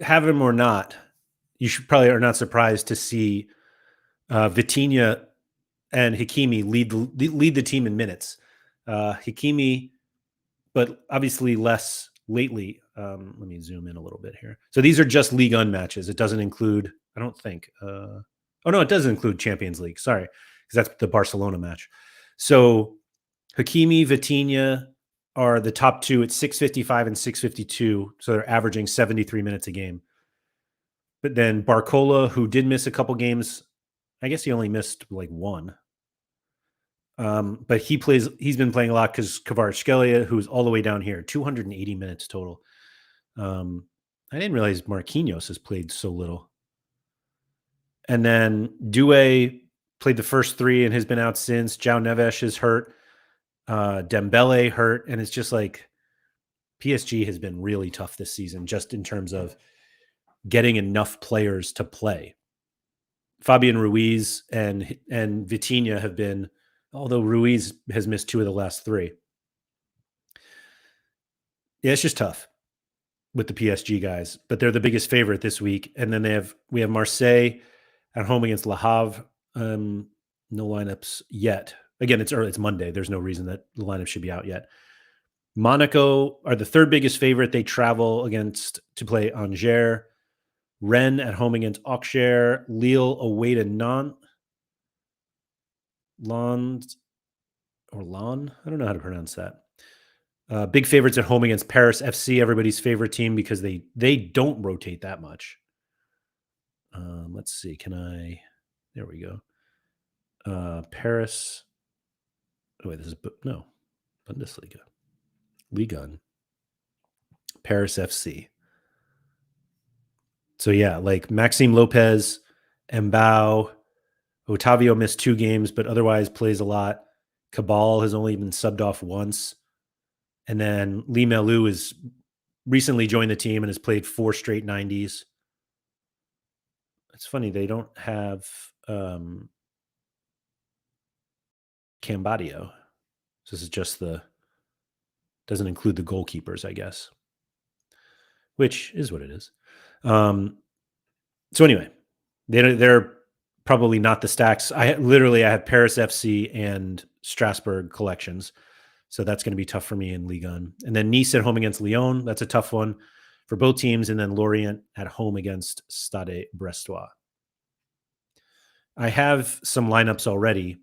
[SPEAKER 1] have him or not, you should probably are not surprised to see Vitinha and Hakimi lead the team in minutes. Hakimi, but obviously less lately. Let me zoom in a little bit here. So these are just Ligue 1 matches. It doesn't include, I don't think. Oh no, it does include Champions League. Sorry, because that's the Barcelona match. So Hakimi, Vitinha are the top two at 655 and 652. So they're averaging 73 minutes a game. But then Barcola, who did miss a couple games, I guess he only missed like one. But he's been playing a lot because Kvaratskhelia, who's all the way down here, 280 minutes total. I didn't realize Marquinhos has played so little. And then Doué played the first three and has been out since. João Neves is hurt. Dembele hurt. And it's just like PSG has been really tough this season, just in terms of getting enough players to play. Fabian Ruiz and Vitinha have been, although Ruiz has missed two of the last three. Yeah, it's just tough with the PSG guys, but they're the biggest favorite this week. And then we have Marseille at home against Le Havre. No lineups yet. Again, it's early. It's Monday. There's no reason that the lineup should be out yet. Monaco are the third biggest favorite. They travel to play Angers. Rennes at home against Auxerre. Lille away to Nantes. Lon. I don't know how to pronounce that. Big favorites at home against Paris FC, everybody's favorite team, because they don't rotate that much. Let's see. There we go. Paris. Oh, wait, Bundesliga. Ligue 1. Paris FC. So yeah, like Maxime Lopez, Mbao, Otavio missed 2 games, but otherwise plays a lot. Cabal has only been subbed off once. And then Lee Melu has recently joined the team and has played 4 straight 90s. It's funny, they don't have Cambadio. So this is just doesn't include the goalkeepers, I guess, which is what it is. So anyway, they're probably not the stacks. I had Paris FC and Strasbourg collections. So that's going to be tough for me in Ligue 1. And then Nice at home against Lyon. That's a tough one for both teams. And then Lorient at home against Stade Brestois. I have some lineups already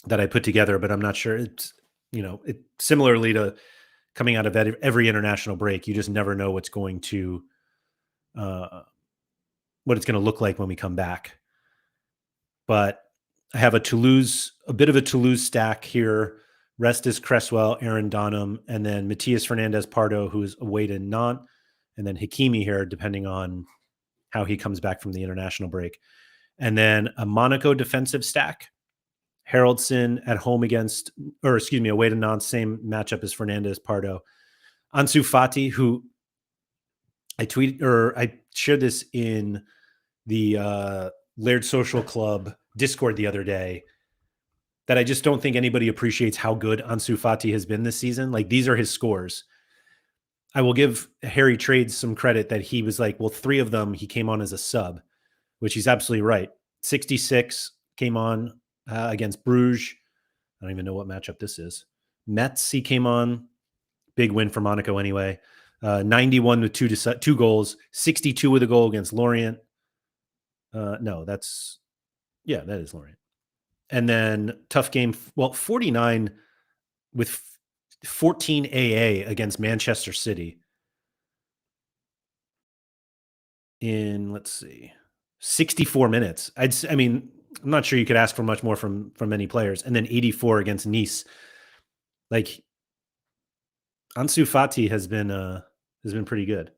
[SPEAKER 1] that I put together, but I'm not sure. It's, similarly to coming out of every international break, you just never know what it's going to look like when we come back. But I have a bit of a Toulouse stack here. Rest is Cresswell, Aaron Donham, and then Matias Fernandez-Pardo, who's away to Nantes, and then Hakimi here, depending on how he comes back from the international break. And then a Monaco defensive stack. Haraldson at home away to Nantes, same matchup as Fernandez-Pardo. Ansu Fati, who I shared this in the Laird Social Club Discord the other day, that I just don't think anybody appreciates how good Ansu Fati has been this season. Like, these are his scores. I will give Harry Trades some credit that he was like, well, 3 of them he came on as a sub, which he's absolutely right. 66 came on against Bruges. I don't even know what matchup this is. Metz, he came on. Big win for Monaco anyway. 91 with 2 goals. 62 with a goal against Lorient. That is Lorient. And then tough game. Well, 49 with 14 AA against Manchester City in, let's see, 64 minutes. I mean, I'm not sure you could ask for much more from any players. And then 84 against Nice. Like Ansu Fati has been pretty good.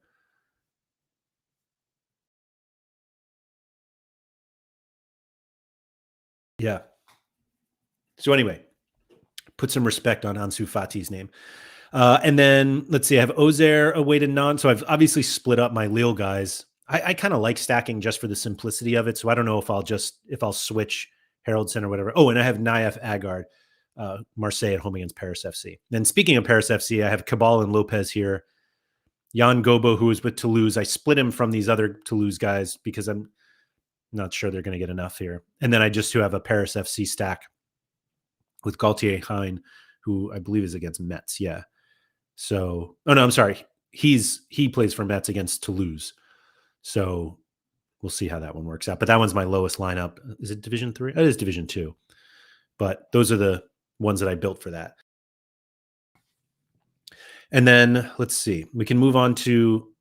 [SPEAKER 1] Yeah. So anyway, put some respect on Ansu Fati's name. And then let's see, I have Ozair away to Nantes. So I've obviously split up my Lille guys. I kind of like stacking just for the simplicity of it. So I don't know if I'll switch Haroldson or whatever. Oh, and I have Naif Agard, Marseille at home against Paris FC. Then speaking of Paris FC, I have Cabal and Lopez here. Jan Gobo, who is with Toulouse. I split him from these other Toulouse guys because I'm not sure they're going to get enough here. And then I just have a Paris FC stack with Gaultier Hein, who I believe is against Metz. Yeah. So, oh no, I'm sorry. He plays for Metz against Toulouse. So we'll see how that one works out. But that one's my lowest lineup. Is it Division 3? It is Division 2. But those are the ones that I built for that. And then let's see. We can move on to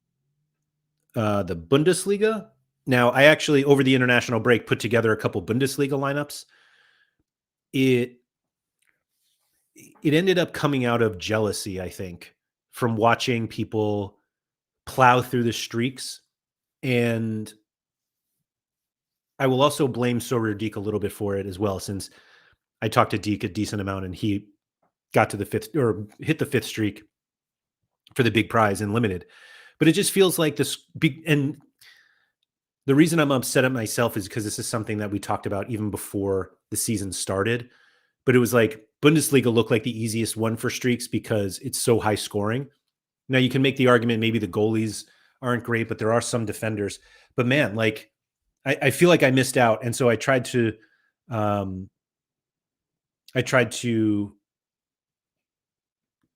[SPEAKER 1] the Bundesliga. Now, I actually, over the international break, put together a couple Bundesliga lineups. It ended up coming out of jealousy, I think, from watching people plow through the streaks. And I will also blame Sorare Deke a little bit for it as well, since I talked to Deke a decent amount and he got to the fifth or hit the fifth streak for the big prize in limited. But it just feels like this big, and the reason I'm upset at myself is because this is something that we talked about even before the season started. But it was like Bundesliga looked like the easiest one for streaks because it's so high scoring. Now you can make the argument maybe the goalies aren't great, but there are some defenders. But man, like I feel like I missed out, and so I tried to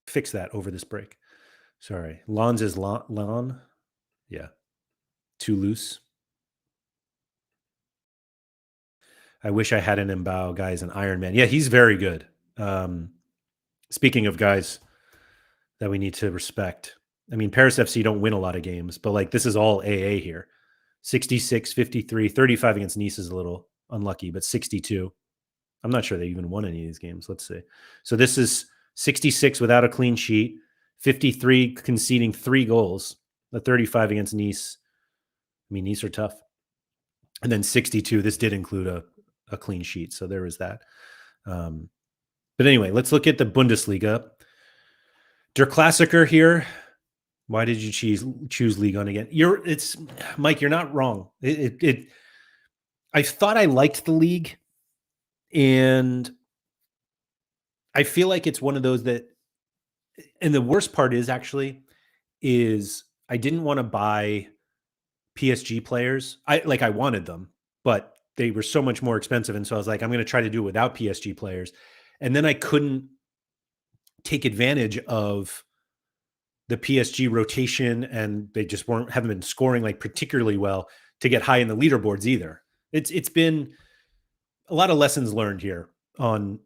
[SPEAKER 1] fix that over this break. Sorry, Lons is Lon, yeah, too loose. I wish I had an Mbao guy as an Iron Man. Yeah, he's very good. Speaking of guys that we need to respect, I mean, Paris FC don't win a lot of games, but like this is all AA here. 66, 53, 35 against Nice is a little unlucky, but 62. I'm not sure they even won any of these games. Let's see. So this is 66 without a clean sheet, 53 conceding 3 goals, the 35 against Nice. I mean, Nice are tough. And then 62, this did include a clean sheet. So there was that. But anyway, let's look at the Bundesliga. Der Klassiker here. Why did you choose Ligue 1 again? It's Mike, you're not wrong. I thought I liked the league, and I feel like it's one of those that, and the worst part is I didn't want to buy PSG players. I wanted them, but they were so much more expensive. And so I was like, I'm going to try to do it without PSG players. And then I couldn't take advantage of the PSG rotation, and they just haven't been scoring like particularly well to get high in the leaderboards either. It's been a lot of lessons learned here on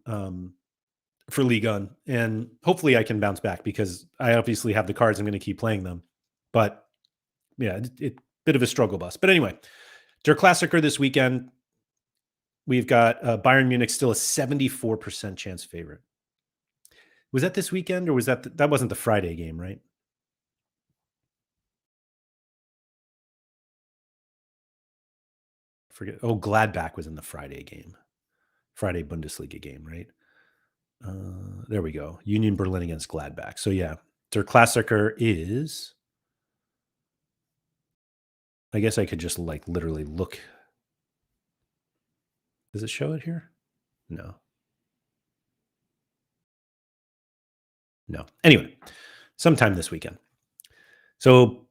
[SPEAKER 1] for Ligue 1, and hopefully I can bounce back because I obviously have the cards. I'm going to keep playing them, but yeah, it bit of a struggle bus. But anyway, Der Klassiker this weekend, we've got Bayern Munich still a 74% chance favorite. Was that this weekend, or was that wasn't the Friday game, right? Forget. Oh, Gladbach was in the Friday game, Friday Bundesliga game, right? There we go. Union Berlin against Gladbach. So yeah, Der Klassiker is. I guess I could just like literally look. Does it show it here? No. No. Anyway, sometime this weekend. So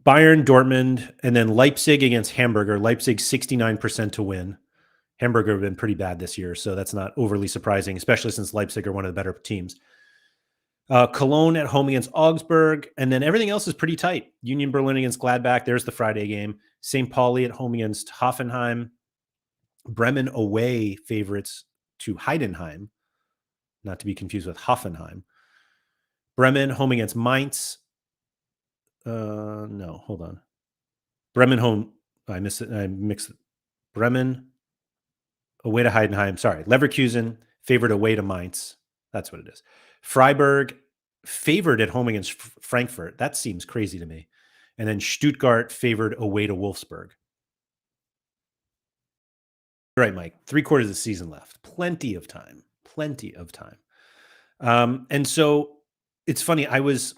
[SPEAKER 1] Bayern, Dortmund, and then Leipzig against Hamburger. Leipzig 69% to win. Hamburger have been pretty bad this year, so that's not overly surprising, especially since Leipzig are one of the better teams. Cologne at home against Augsburg, and then everything else is pretty tight. Union Berlin against Gladbach. There's the Friday game. St. Pauli at home against Hoffenheim. Bremen away favorites to Heidenheim, not to be confused with Hoffenheim. Bremen home against Mainz. No, hold on. Bremen home. I missed it. I mixed it. Bremen away to Heidenheim. Sorry. Leverkusen favored away to Mainz. That's what it is. Freiburg favored at home against Frankfurt. That seems crazy to me. And then Stuttgart favored away to Wolfsburg. Right, Mike. 3/4 of the season left. Plenty of time. Plenty of time. And so it's funny. I was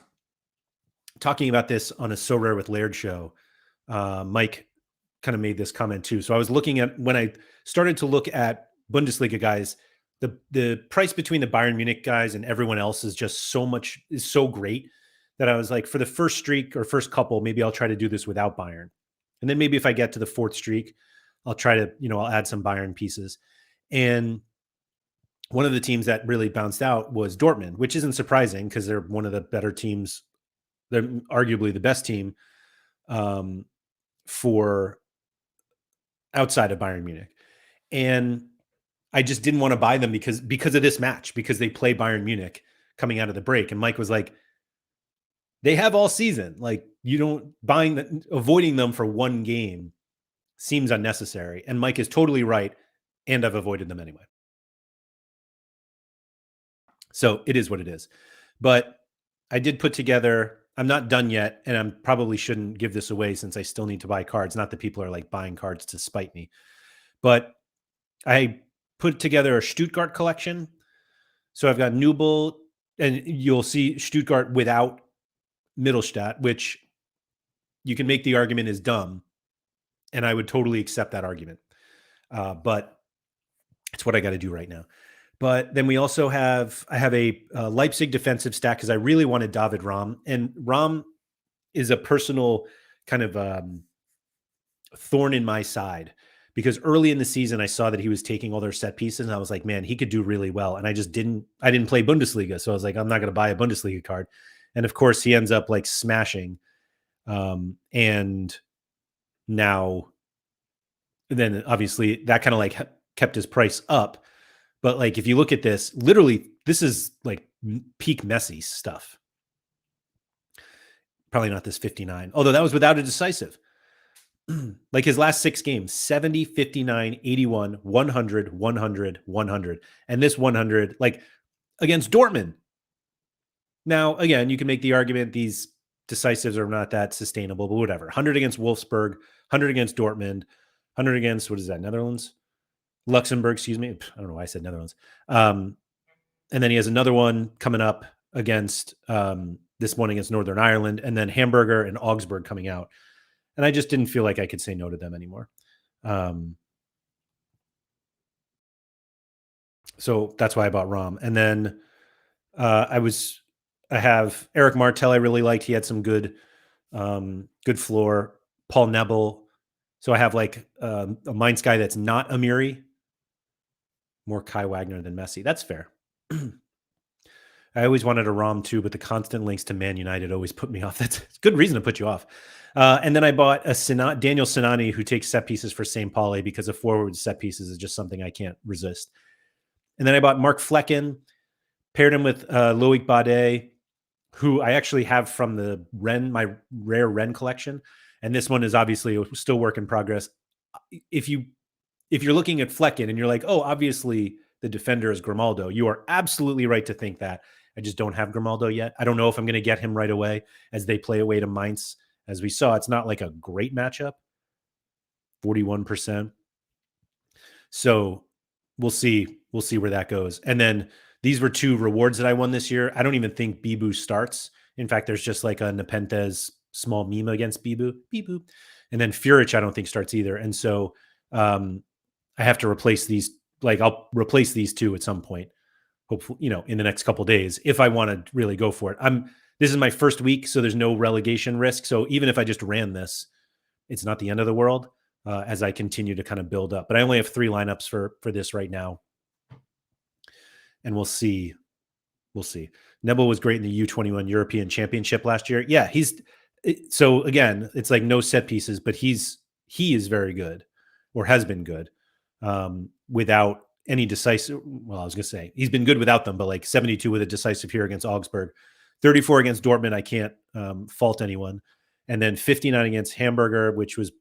[SPEAKER 1] talking about this on a So Rare with Laird show. Mike kind of made this comment too. So I was looking at, when I started to look at Bundesliga guys, the price between the Bayern Munich guys and everyone else is just is so great that I was like, for the first streak or first couple, maybe I'll try to do this without Bayern. And then maybe if I get to the fourth streak, I'll try to, I'll add some Bayern pieces. And one of the teams that really bounced out was Dortmund, which isn't surprising because they're one of the better teams. They're arguably the best team for outside of Bayern Munich. And I just didn't want to buy them because of this match, because they play Bayern Munich coming out of the break. And Mike was like, they have all season. Like, avoiding them for one game seems unnecessary. And Mike is totally right. And I've avoided them anyway. So it is what it is. But I did put together, I'm not done yet, and I probably shouldn't give this away since I still need to buy cards. Not that people are like buying cards to spite me. But I put together a Stuttgart collection. So I've got Nubel, and you'll see Stuttgart without Mittelstadt, which you can make the argument is dumb. And I would totally accept that argument. But it's what I got to do right now. But then we also I have a Leipzig defensive stack because I really wanted David Raum. And Raum is a personal kind of thorn in my side, because early in the season, I saw that he was taking all their set pieces. And I was like, man, he could do really well. And I didn't play Bundesliga. So I was like, I'm not going to buy a Bundesliga card. And of course, he ends up like smashing. And now, then obviously that kind of like kept his price up. But like, if you look at this, literally, this is like peak Messi stuff. Probably not this 59, although that was without a decisive. Like his last 6 games, 70, 59, 81, 100, 100, 100. And this 100, like against Dortmund. Now, again, you can make the argument these decisives are not that sustainable, but whatever. 100 against Wolfsburg, 100 against Dortmund, 100 against, what is that, Netherlands? Luxembourg, excuse me. I don't know why I said Netherlands. And then he has another one coming up against this one against Northern Ireland, and then Hamburger and Augsburg coming out. And I just didn't feel like I could say no to them anymore. So that's why I bought Raum. And then I have Eric Martel. I really liked. He had some good floor. Paul Nebel. So I have like a Mainz guy that's not Amiri. More Kai Wagner than Messi. That's fair. I always wanted a Raum too, but the constant links to Man United always put me off. That's a good reason to put you off. And then I bought a Daniel Sinani, who takes set pieces for St. Pauli, because a forward set pieces is just something I can't resist. And then I bought Mark Flecken, paired him with Loic Bade, who I actually have from the my rare Ren collection. And this one is obviously still work in progress. If you're looking at Flecken and you're like, oh, obviously the defender is Grimaldo, you are absolutely right to think that. I just don't have Grimaldo yet. I don't know if I'm going to get him right away as they play away to Mainz. As we saw, it's not like a great matchup, 41%. So we'll see. We'll see where that goes. And then these were 2 rewards that I won this year. I don't even think Bibu starts. In fact, there's just like a Nepenthez small meme against Bibu. And then Furic, I don't think starts either. And so I have to replace these. Like I'll replace these 2 at some point, hopefully, in the next couple of days, if I want to really go for it. This is my first week, so there's no relegation risk. So even if I just ran this, it's not the end of the world as I continue to kind of build up. But I only have 3 lineups for this right now. And we'll see. We'll see. Nebel was great in the U21 European Championship last year. Yeah, so again, it's like no set pieces, but he is very good, or has been good. without any decisive. Well, I was going to say he's been good without them, but like 72 with a decisive here against Augsburg, 34 against Dortmund. I can't fault anyone. And then 59 against Hamburger, which was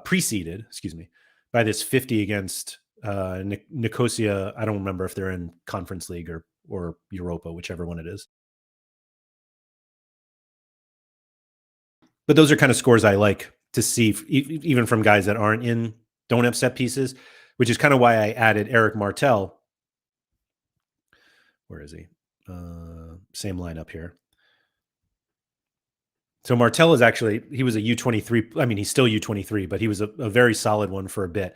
[SPEAKER 1] preceded, excuse me, by this 50 against Nicosia. I don't remember if they're in Conference League or Europa, whichever one it is. But those are kind of scores I like to see, even from guys that don't have set pieces, which is kind of why I added Eric Martel. Where is he? Same lineup here. So Martel is actually, he was a U23. I mean, he's still U23, but he was a very solid one for a bit.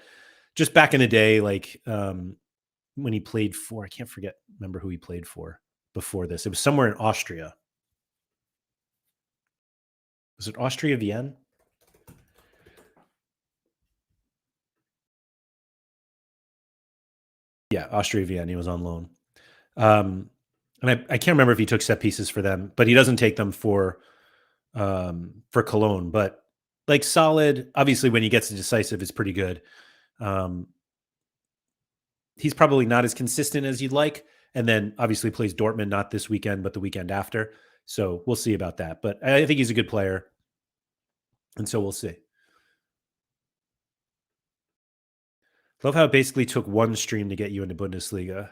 [SPEAKER 1] Just back in the day, like when he played for, I can't remember who he played for before this. It was somewhere in Austria. Was it Austria Vienna? Yeah, Austria Vienna. He was on loan. And I can't remember if he took set pieces for them, but he doesn't take them for Cologne. But like solid, obviously when he gets to decisive, it's pretty good. He's probably not as consistent as you'd like. And then obviously plays Dortmund not this weekend, but the weekend after. So we'll see about that. But I think he's a good player. And so we'll see. Love how it basically took one stream to get you into Bundesliga.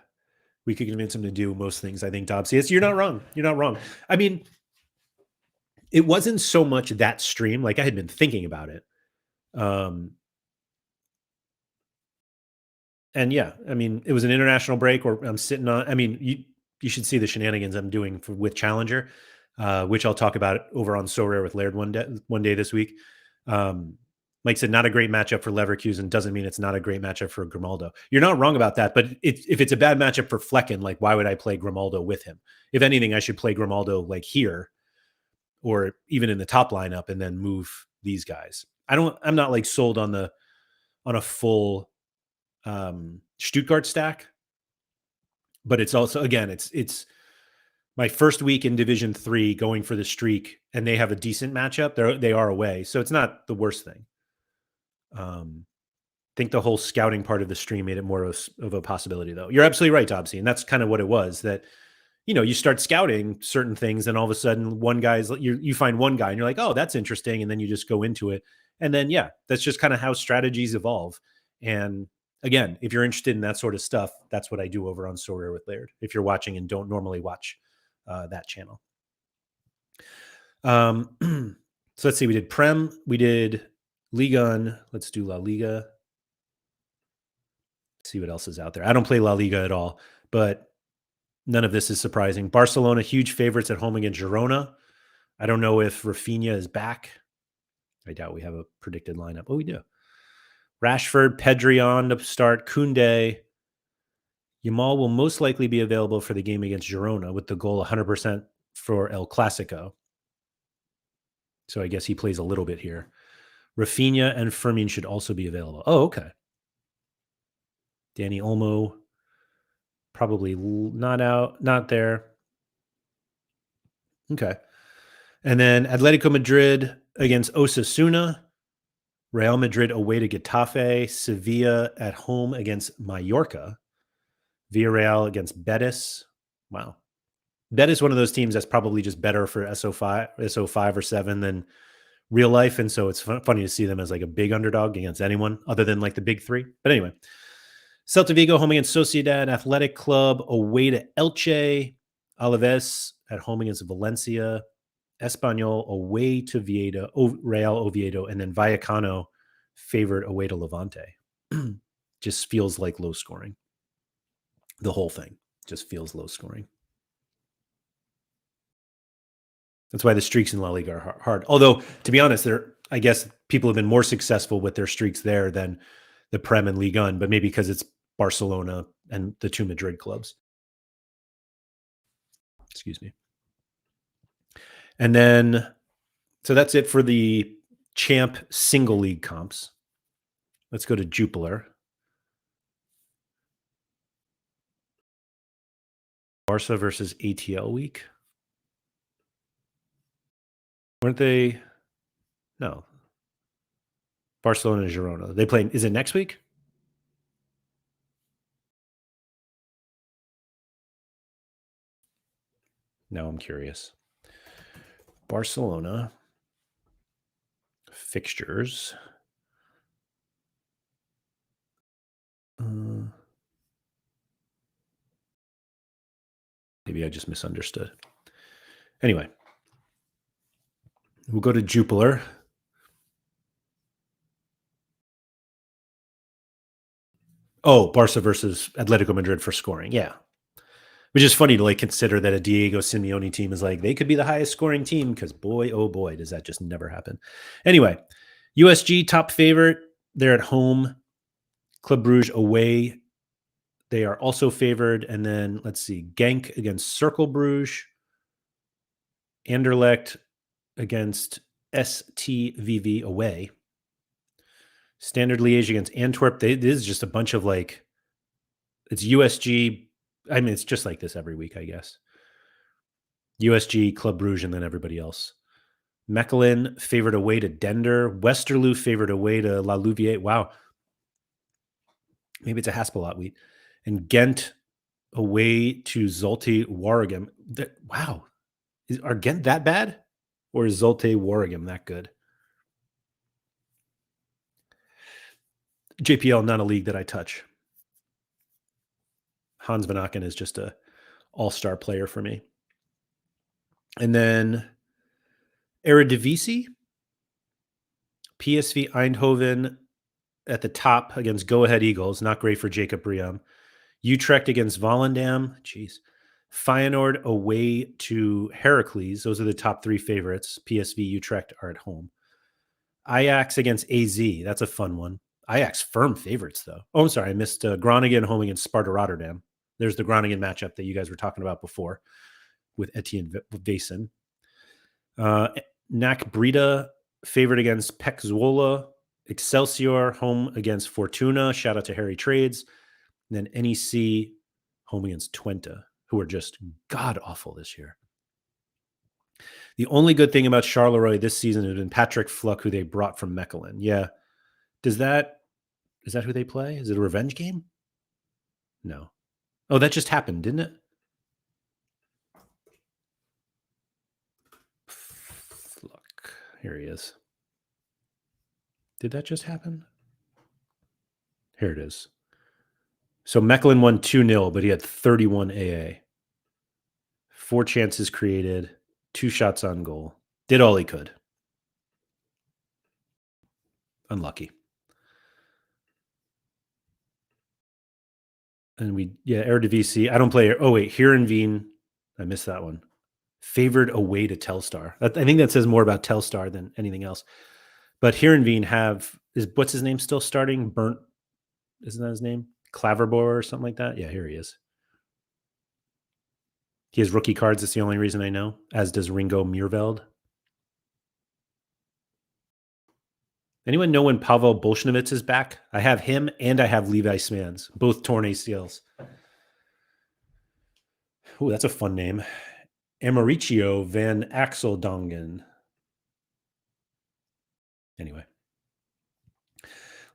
[SPEAKER 1] We could convince him to do most things, I think, Dobbs. Yes, you're not wrong. You're not wrong. I mean, it wasn't so much that stream. Like I had been thinking about it. And yeah, I mean, it was an international break where I'm sitting on. I mean, you should see the shenanigans I'm doing with Challenger, which I'll talk about over on So Rare with Laird one day this week. Mike said, not a great matchup for Leverkusen doesn't mean it's not a great matchup for Grimaldo. You're not wrong about that, but if it's a bad matchup for Flecken, like why would I play Grimaldo with him? If anything, I should play Grimaldo like here, or even in the top lineup, and then move these guys. I'm not like sold on a full Stuttgart stack, but it's also, again, it's my first week in Division 3 going for the streak, and they have a decent matchup. They are away, so it's not the worst thing. I think the whole scouting part of the stream made it more of a possibility, though. You're absolutely right, Dobsy, and that's kind of what it was. That you start scouting certain things, and all of a sudden, you find one guy, and you're like, oh, that's interesting, and then you just go into it, and then that's just kind of how strategies evolve. And again, if you're interested in that sort of stuff, that's what I do over on So Rare with Laird. If you're watching and don't normally watch that channel. So let's see. We did Prem. We did Liga 1. Let's do La Liga. See what else is out there. I don't play La Liga at all, but none of this is surprising. Barcelona, huge favorites at home against Girona. I don't know if Rafinha is back. I doubt we have a predicted lineup. Oh, we do. Rashford, Pedri on to start. Koundé. Yamal will most likely be available for the game against Girona with the goal 100% for El Clasico. So I guess he plays a little bit here. Rafinha and Fermin should also be available. Oh, okay. Danny Olmo, probably not there. Okay. And then Atletico Madrid against Osasuna. Real Madrid away to Getafe. Sevilla at home against Mallorca. Villarreal against Betis. Wow. Betis is one of those teams that's probably just better for SO5 or 7 than real life. And so it's funny to see them as like a big underdog against anyone other than like the big 3. But anyway, Celta Vigo home against Sociedad Athletic Club, away to Elche. Alaves at home against Valencia. Espanyol away to Real Oviedo, and then Vallecano favored away to Levante. Just feels like low scoring. The whole thing just feels low scoring. That's why the streaks in La Liga are hard. Although, to be honest, I guess people have been more successful with their streaks there than the Prem and Ligue 1, but maybe because it's Barcelona and the 2 Madrid clubs. Excuse me. And then, so that's it for the champ single league comps. Let's go to Jupiler. Barca versus ATL week. Weren't they? No. Barcelona and Girona. They play. Is it next week? Now I'm curious. Barcelona fixtures. Maybe I just misunderstood. Anyway, we'll go to Jupiler. Oh, Barca versus Atletico Madrid for scoring. Yeah. Which is funny to like consider that a Diego Simeone team is like, they could be the highest scoring team because boy, oh boy, does that just never happen. Anyway, USG top favorite. They're at home. Club Brugge away. They are also favored. And then let's see, Genk against Cercle Bruges. Anderlecht against STVV away. Standard Liège against Antwerp. This is just a bunch of like, it's USG. I mean, it's just like this every week, I guess. USG, Club Brugge, and then everybody else. Mechelen favored away to Dender. Westerlo favored away to La Louvière. Wow. Maybe it's a Haspelot wheat. And Ghent away to Zulte Waregem. Wow. Are Ghent that bad? Or is Zulte Waregem that good? JPL, not a league that I touch. Hans Van Aken is just a all-star player for me. And then Eredivisie, PSV Eindhoven at the top against Go Ahead Eagles. Not great for Jacob Briam. Utrecht against Volendam. Jeez. Feyenoord away to Heracles. Those are the top three favorites. PSV, Utrecht are at home. Ajax against AZ. That's a fun one. Ajax firm favorites, though. Oh, I'm sorry. I missed Groningen home against Sparta Rotterdam. There's the Groningen matchup that you guys were talking about before with Etienne Vaesen. NAC Breda favored against Pek Zwolle. Excelsior home against Fortuna. Shout out to Harry Trades. And then NEC home against Twente, who are just god-awful this year. The only good thing about Charleroi this season has been Patrick Fluck, who they brought from Mechelen. Yeah. Is that who they play? Is it a revenge game? No. Oh, that just happened, didn't it? Fluck. Here he is. Did that just happen? Here it is. So Mechelen won 2-0, but he had 31 AA. 4 chances created, 2 shots on goal. Did all he could. Unlucky. And Eredivisie. I don't play. Oh, wait, Heerenveen. I missed that one. Favored away to Telstar. I think that says more about Telstar than anything else. But Heerenveen what's his name still starting? Burnt, isn't that his name? Claverboer or something like that? Yeah, here he is. He has rookie cards. That's the only reason I know, as does Ringo Muurveld. Anyone know when Pavel Bolshnevitz is back? I have him and I have Levi Smans, both torn ACLs. Ooh, that's a fun name. Americio van Axeldongen. Anyway.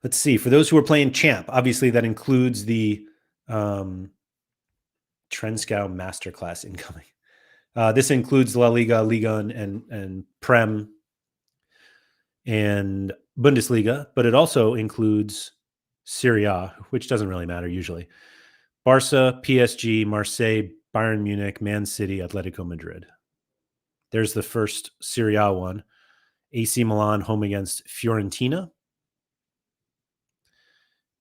[SPEAKER 1] Let's see. For those who are playing Champ, obviously that includes the Trenscow Masterclass incoming. This includes La Liga, Liga, and Prem and Bundesliga, but it also includes Serie A, which doesn't really matter usually. Barca, PSG, Marseille, Bayern Munich, Man City, Atletico Madrid. There's the first Serie A one. AC Milan home against Fiorentina.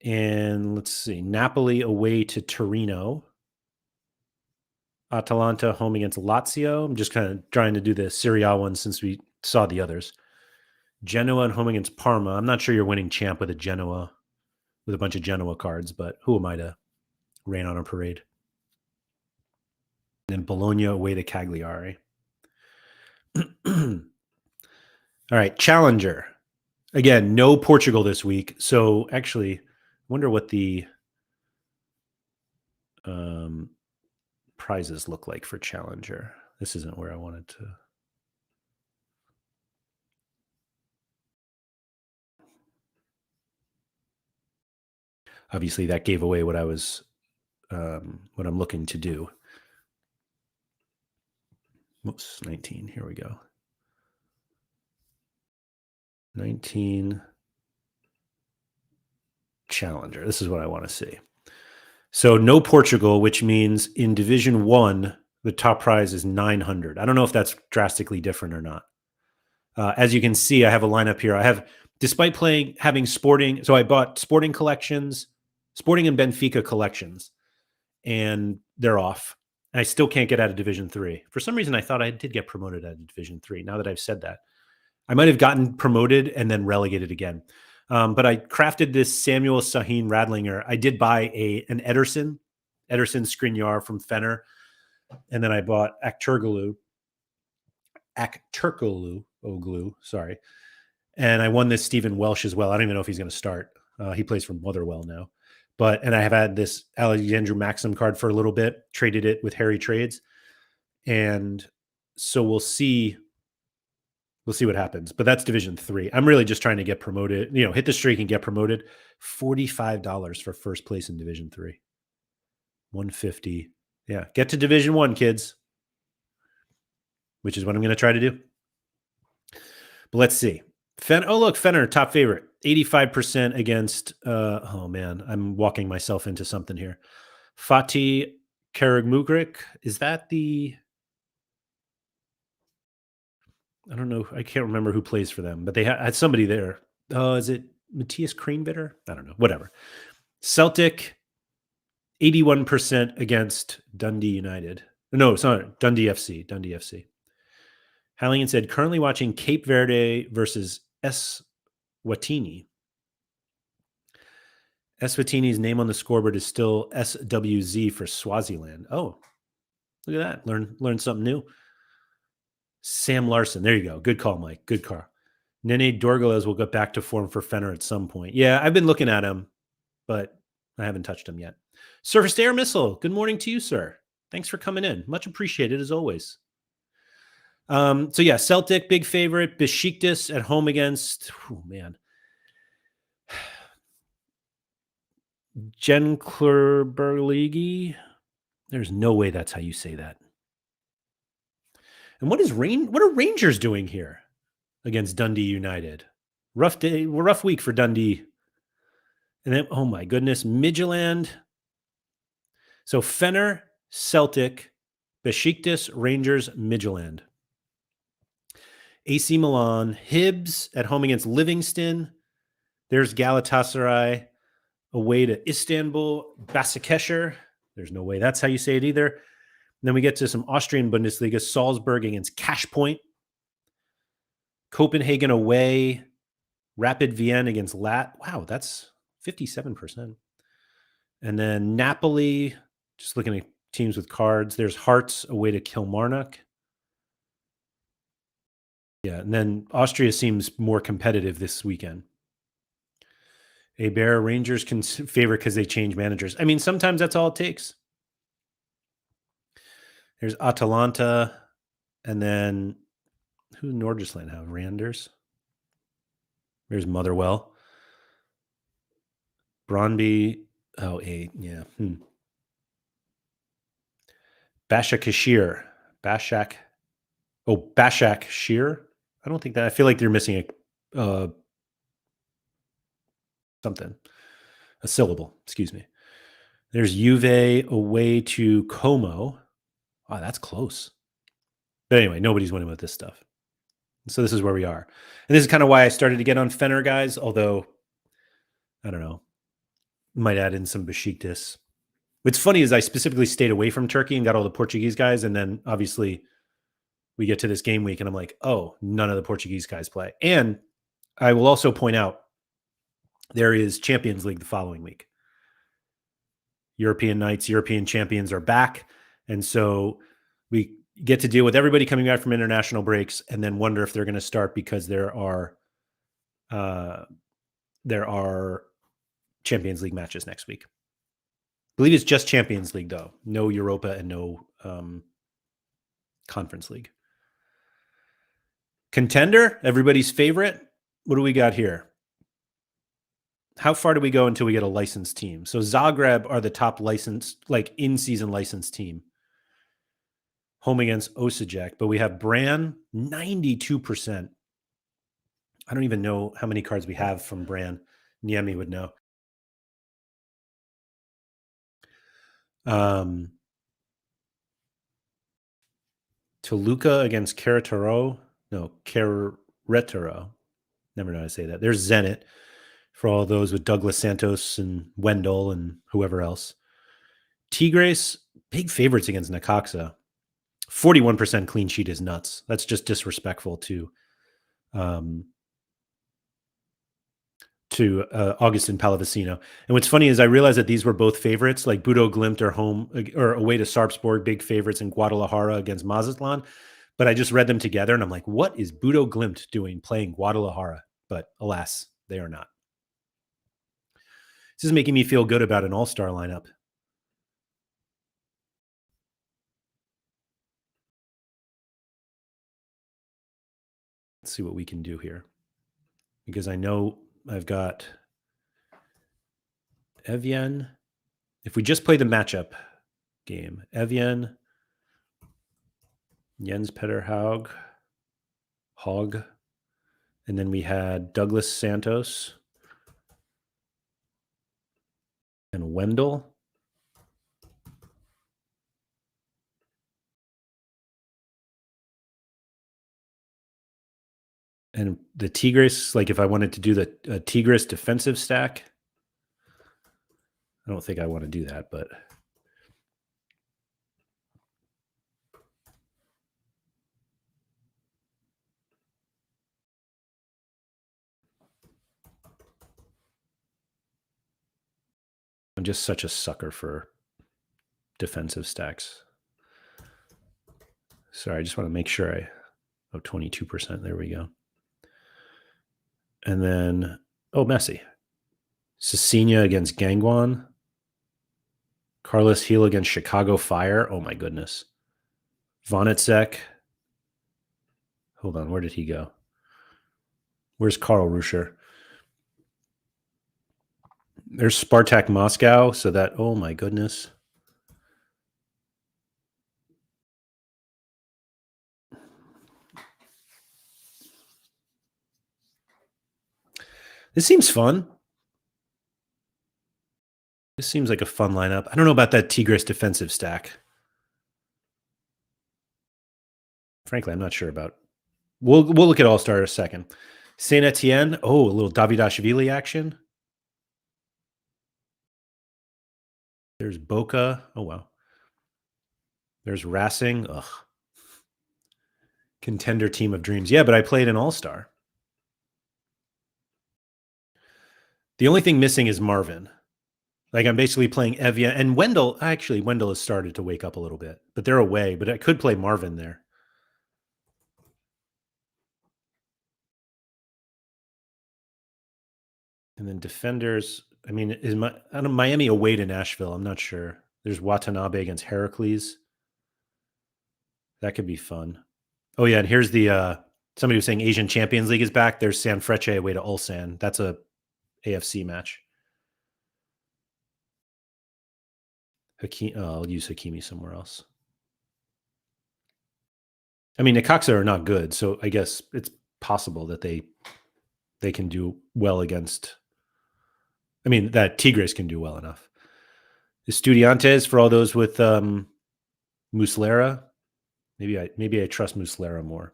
[SPEAKER 1] And let's see, Napoli away to Torino. Atalanta home against Lazio. I'm just kind of trying to do the Serie A one since we saw the others. Genoa and home against Parma. I'm not sure you're winning Champ with a bunch of Genoa cards, but who am I to rain on a parade? And then Bologna away to Cagliari. All right, Challenger. Again, no Portugal this week. So actually, I wonder what the prizes look like for Challenger. This isn't where I wanted to. Obviously, that gave away what I was, what I'm looking to do. Oops, 19. Here we go. 19 Challenger. This is what I want to see. So no Portugal, which means in Division 1, the top prize is 900. I don't know if that's drastically different or not. As you can see, I have a lineup here. I have, despite having Sporting, so I bought Sporting collections, Sporting and Benfica collections, and they're off. And I still can't get out of Division 3. For some reason, I thought I did get promoted out of Division 3. Now that I've said that, I might have gotten promoted and then relegated again. But I crafted this Samuel Sahin Radlinger. I did buy an Ederson Skriniar from Fenner, and then I bought Akturkoglu, sorry. And I won this Stephen Welsh as well. I don't even know if he's going to start. He plays for Motherwell now. And I have had this Alexandru Maxim card for a little bit, traded it with Harry Trades. And so we'll see what happens. But that's Division 3. I'm really just trying to get promoted, hit the streak and get promoted. $45 for first place in Division 3. $150. Yeah, get to Division 1, kids, which is what I'm going to try to do. But let's see. Fenner, top favorite. 85% against, oh man, I'm walking myself into something here. Fatih Karagmugrik. Is that I don't know. I can't remember who plays for them, but they had somebody there. Is it Matthias Kreenbitter? I don't know. Whatever. Celtic, 81% against Dundee United. No, it's not Dundee FC. Dundee FC. Halligan said, currently watching Cape Verde versus Eswatini. Eswatini's name on the scoreboard is still SWZ for Swaziland. Oh, look at that. Learn something new. Sam Larson. There you go. Good call, Mike. Good call. Nene Dorgalez will get back to form for Fenner at some point. Yeah, I've been looking at him, but I haven't touched him yet. Surface to Air Missile. Good morning to you, sir. Thanks for coming in. Much appreciated as always. So yeah, Celtic, big favorite. Besiktas at home against, Jenklerberligi. There's no way that's how you say that. And what are Rangers doing here against Dundee United? Rough week for Dundee. And then, oh my goodness, Midtjylland. So Fenner, Celtic, Besiktas, Rangers, Midtjylland. AC Milan, Hibs at home against Livingston. There's Galatasaray away to Istanbul, Basaksehir. There's no way that's how you say it either. And then we get to some Austrian Bundesliga, Salzburg against Cash Point. Copenhagen away, Rapid Vienna against Lat. Wow, that's 57%. And then Napoli, just looking at teams with cards. There's Hearts away to Kilmarnock. Yeah, and then Austria seems more competitive this weekend. A Bear Rangers can favor because they change managers. I mean, sometimes that's all it takes. There's Atalanta, and then who does Nordjylland have? Randers. There's Motherwell. Brøndby. Oh, 8. Yeah. Başakşehir. Başakşehir. I don't think that. I feel like they're missing something. A syllable. Excuse me. There's Juve away to Como. Wow, that's close. But anyway, nobody's winning with this stuff. So this is where we are. And this is kind of why I started to get on Fenner, guys, although, I don't know, might add in some Besiktas. What's funny is I specifically stayed away from Turkey and got all the Portuguese guys. And then obviously we get to this game week and I'm like, oh, none of the Portuguese guys play. And I will also point out there is Champions League the following week. European nights, European champions are back. And so we get to deal with everybody coming back from international breaks and then wonder if they're going to start because there are Champions League matches next week. I believe it's just Champions League, though. No Europa and no Conference League. Contender, everybody's favorite. What do we got here? how far do we go until we get a licensed team? So Zagreb are the top licensed, like in-season licensed team, home against Osijek, but we have Bran 92%. I don't even know how many cards we have from Bran. Niemi would know. Toluca against Querétaro. No, Querétaro. Never know how to say that. There's Zenit for all those with Douglas Santos and Wendell and whoever else. Tigres, big favorites against Necaxa. 41% clean sheet is nuts. That's just disrespectful to Augustin Palavecino. And what's funny is I realized that these were both favorites. Like Budo Glimt are home or away to Sarpsborg, big favorites, in Guadalajara against Mazatlan. But I just read them together and I'm like, what is Budo Glimt doing playing Guadalajara? But alas, they are not. This is making me feel good about an all-star lineup. Let's see what we can do here. Because I know I've got Evian. If we just play the matchup game, Evian, Jens Petter Hog, and then we had Douglas Santos and Wendell. And the Tigres, like if I wanted to do the Tigres defensive stack, I don't think I want to do that, but I'm just such a sucker for defensive stacks. Sorry, I just want to make sure I, 22%. There we go. And then, Messi. Cecina against Gangwon. Carlos Heel against Chicago Fire. Oh my goodness. Vonitsek. Hold on, where did he go? Where's Karl Ruscher? There's Spartak Moscow. So that, oh my goodness. This seems fun. This seems like a fun lineup. I don't know about that Tigres defensive stack. Frankly, I'm not sure about. We'll look at All-Star in a second. Saint Etienne. Oh, a little Davidashvili action. There's Boca. Oh, wow. There's Racing. Ugh. Contender team of dreams. Yeah, but I played an All-Star. The only thing missing is Marvin. Like I'm basically playing Evia and Wendell. Actually, Wendell has started to wake up a little bit, but they're away. But I could play Marvin there. And then defenders. I mean, is Miami away to Nashville? I'm not sure. There's Watanabe against Heracles. That could be fun. Oh yeah, and here's the somebody was saying Asian Champions League is back. There's Sanfrecce away to Ulsan. That's a AFC match. I'll use Hakimi somewhere else. I mean, Necaxa are not good, so I guess it's possible that they can do well against. I mean, that Tigres can do well enough. Estudiantes for all those with Muslera. Maybe I trust Muslera more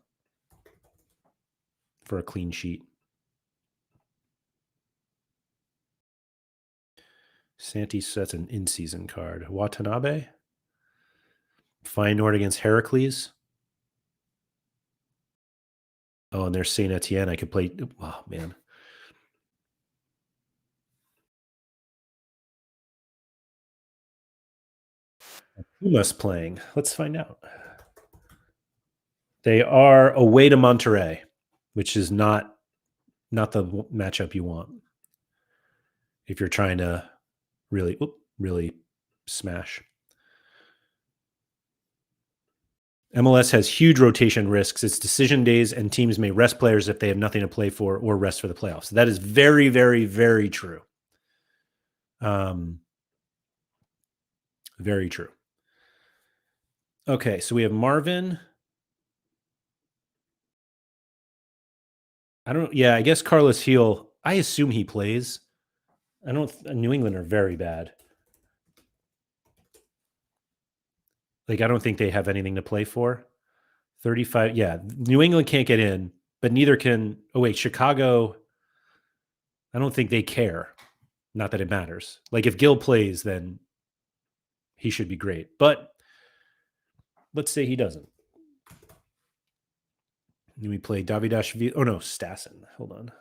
[SPEAKER 1] for a clean sheet. Santis, that's an in-season card. Watanabe. Feyenoord against Heracles. Oh, and there's Saint Etienne. I could play. Oh, man. Pumas playing. Let's find out. They are away to Monterrey, which is not the matchup you want if you're trying to really smash. MLS has huge rotation risks. It's decision days, and teams may rest players if they have nothing to play for or rest for the playoffs. That is very, very, very true. Very true. Okay, so we have Marvin. I guess Carlos Heel. I assume he plays. I don't. New England are very bad. Like, I don't think they have anything to play for. 35. Yeah, New England can't get in, but neither can. Oh wait, Chicago. I don't think they care. Not that it matters. Like, if Gill plays, then he should be great. But let's say he doesn't. We play Davidashvili. Oh no, Stassen. Hold on.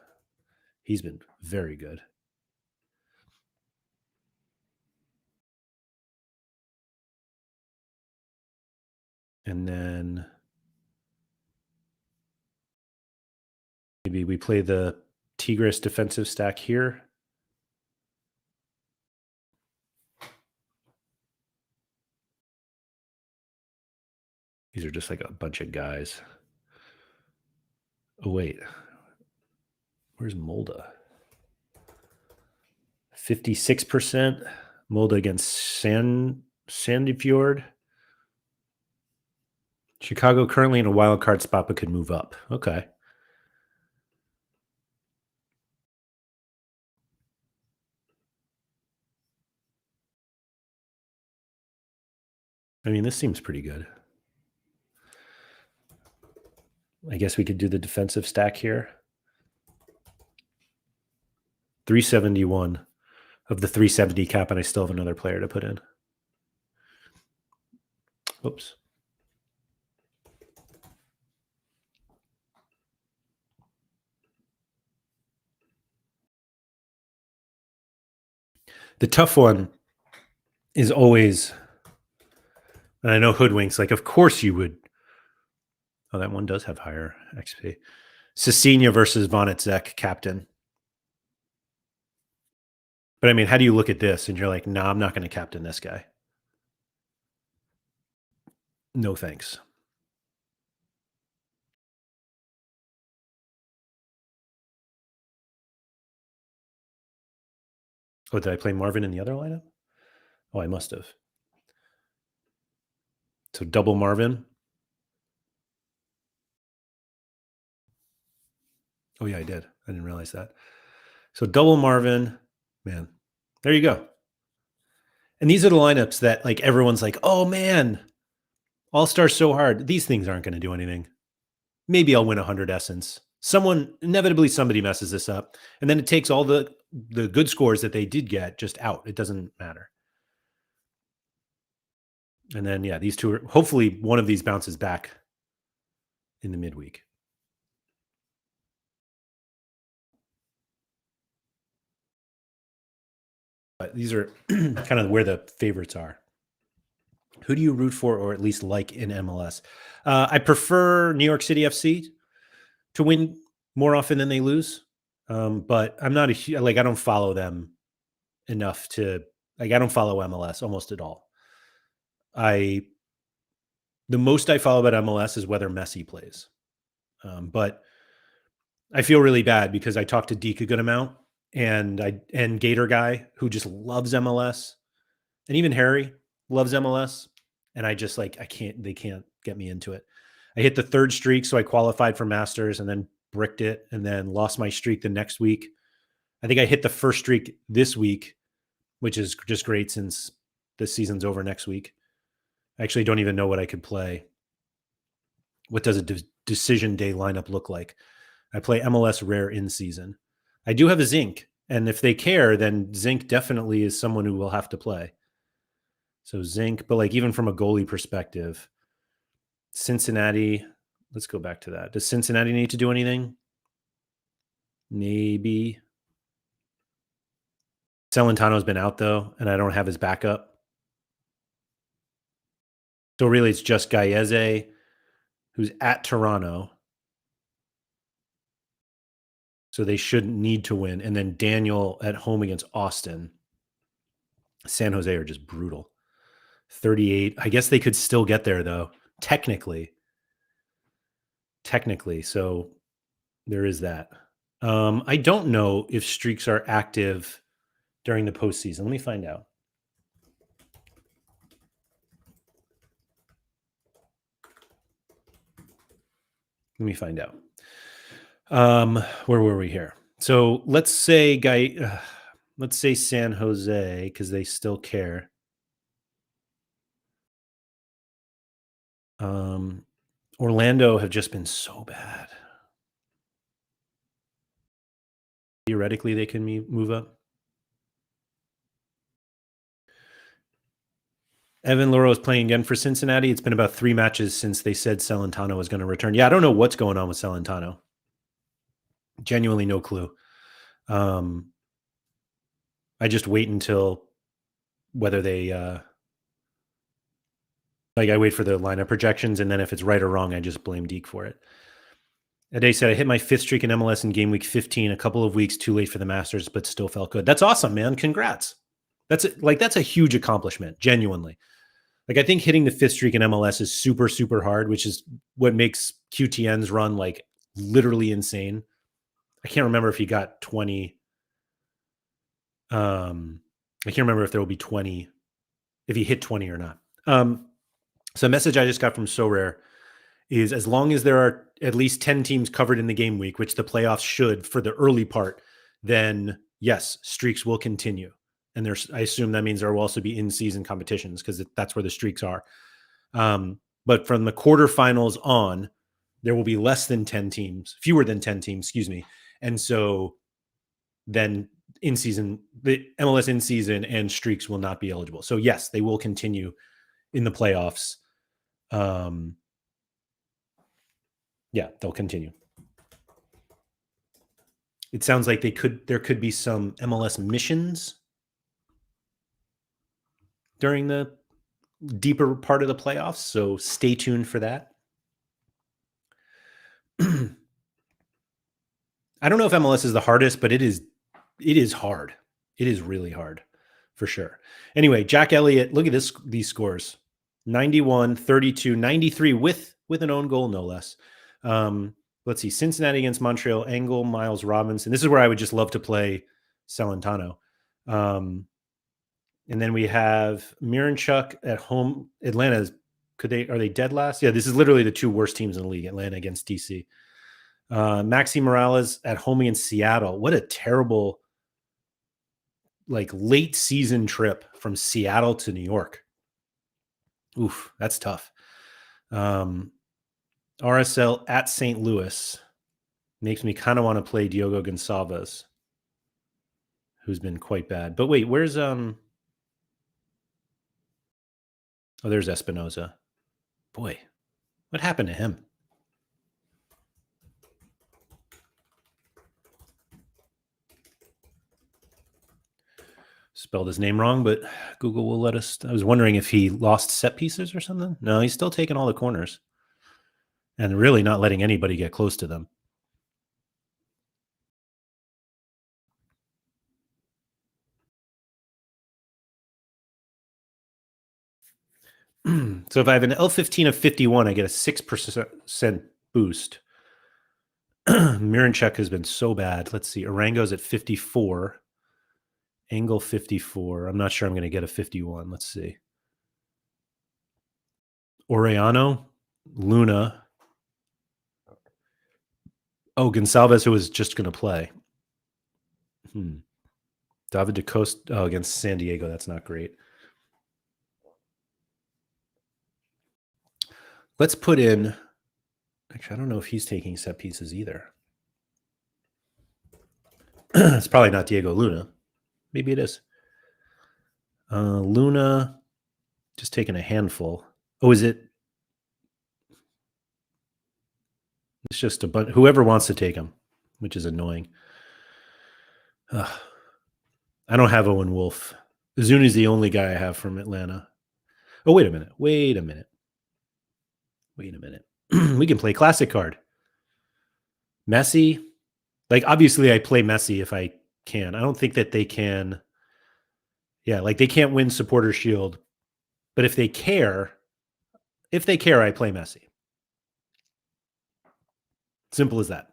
[SPEAKER 1] He's been very good. And then maybe we play the Tigres defensive stack here. These are just like a bunch of guys. Oh, wait. Where's Molda? 56%. Molda against Sandefjord. Chicago currently in a wild card spot, but could move up. Okay. I mean, this seems pretty good. I guess we could do the defensive stack here. 371 of the 370 cap, and I still have another player to put in. Oops. The tough one is always, and I know Hoodwinks, like, of course you would. Oh, that one does have higher XP. Cecina versus Vonnetzek, captain. But I mean, how do you look at this and you're like, nah, I'm not going to captain this guy? No thanks. Oh, did I play Marvin in the other lineup? Oh, I must have. So double Marvin. Oh, yeah, I did. I didn't realize that. So double Marvin, man, there you go. And these are the lineups that, like, everyone's like, oh man, All-Star's so hard. These things aren't going to do anything. Maybe I'll win 100 essence. Inevitably somebody messes this up. And then it takes all the good scores that they did get just out. It doesn't matter. And then, yeah, these two hopefully one of these bounces back in the midweek. But these are kind of where the favorites are. Who do you root for, or at least like, in MLS? I prefer New York City FC to win more often than they lose. But I'm not I don't follow them enough to, like, I don't follow MLS almost at all. The most I follow about MLS is whether Messi plays. But I feel really bad because I talked to Deke a good amount, and Gator Guy, who just loves MLS, and even Harry loves MLS, and I just, like, they can't get me into it. I hit the third streak, so I qualified for Masters and then bricked it, and then lost my streak the next week. I think I hit the first streak this week, which is just great since the season's over next week. I actually don't even know what I could play. What does a decision day lineup look like? I play MLS Rare in season. I do have a Zinc, and if they care, then Zinc definitely is someone who will have to play. So Zinc, but, like, even from a goalie perspective, Cincinnati, let's go back to that. Does Cincinnati need to do anything? Maybe. Celentano's been out, though, and I don't have his backup. So really it's just Gallese, who's at Toronto. So they shouldn't need to win. And then Daniel at home against Austin. San Jose are just brutal. 38. I guess they could still get there, though. Technically. So there is that. I don't know if streaks are active during the postseason? Let me find out. Let me find out. Where were we here? So let's say let's say San Jose, because they still care. Orlando have just been so bad. Theoretically, they can move up. Evan Loro is playing again for Cincinnati. It's been about 3 matches since they said Celentano was going to return. Yeah, I don't know what's going on with Celentano. Genuinely no clue. I just wait until whether they I wait for the lineup projections, and then if it's right or wrong, I just blame Deke for it. Ade said, I hit my 5th streak in MLS in game week 15, a couple of weeks too late for the Masters, but still felt good. That's awesome, man. Congrats. That's a huge accomplishment, genuinely. Like, I think hitting the 5th streak in MLS is super, super hard, which is what makes QTN's run like literally insane. I can't remember if he got 20. I can't remember if there will be 20, if he hit 20 or not. So a message I just got from Sorare is, as long as there are at least 10 teams covered in the game week, which the playoffs should for the early part, then yes, streaks will continue. And I assume that means there will also be in-season competitions, because that's where the streaks are. But from the quarterfinals on, there will be fewer than 10 teams, excuse me. And so then the MLS in season and streaks will not be eligible. So yes, they will continue in the playoffs. Yeah, they'll continue. It sounds like there could be some MLS missions during the deeper part of the playoffs, so stay tuned for that. I don't know if MLS is the hardest, but it is hard. It is really hard, for sure. Anyway, Jack Elliott, look at these scores. 91, 32, 93 with an own goal, no less. Let's see. Cincinnati against Montreal, Engel, Miles Robinson. This is where I would just love to play Celentano. And then we have Miranchuk at home. Atlanta, are they dead last? Yeah, this is literally the 2 worst teams in the league, Atlanta against DC. Maxi Morales at home against Seattle. What a terrible, late season trip from Seattle to New York. Oof, that's tough. RSL at St. Louis makes me kind of want to play Diogo Gonçalves, who's been quite bad. But wait, where's oh, there's Espinoza. Boy, what happened to him? Spelled his name wrong, but Google will let us. I was wondering if he lost set pieces or something. No, he's still taking all the corners and really not letting anybody get close to them. So if I have an L15 of 51, I get a 6% boost. Miranchuk has been so bad. Let's see. Arango's at 54. Angle 54. I'm not sure I'm going to get a 51. Let's see. Orellano, Luna. Oh, Gonçalves, who was just going to play. David DeCosta against San Diego. That's not great. Let's put in. Actually, I don't know if he's taking set pieces either. It's probably not Diego Luna. Maybe it is. Luna, just taking a handful. Oh, is it? It's just a bunch. Whoever wants to take them, which is annoying. I don't have Owen Wolf. Zuni's the only guy I have from Atlanta. Oh, wait a minute. We can play classic card. Messi. Obviously, I play Messi if I can. I don't think that they can. Yeah, they can't win Supporter Shield. But if they care, I play Messi. Simple as that.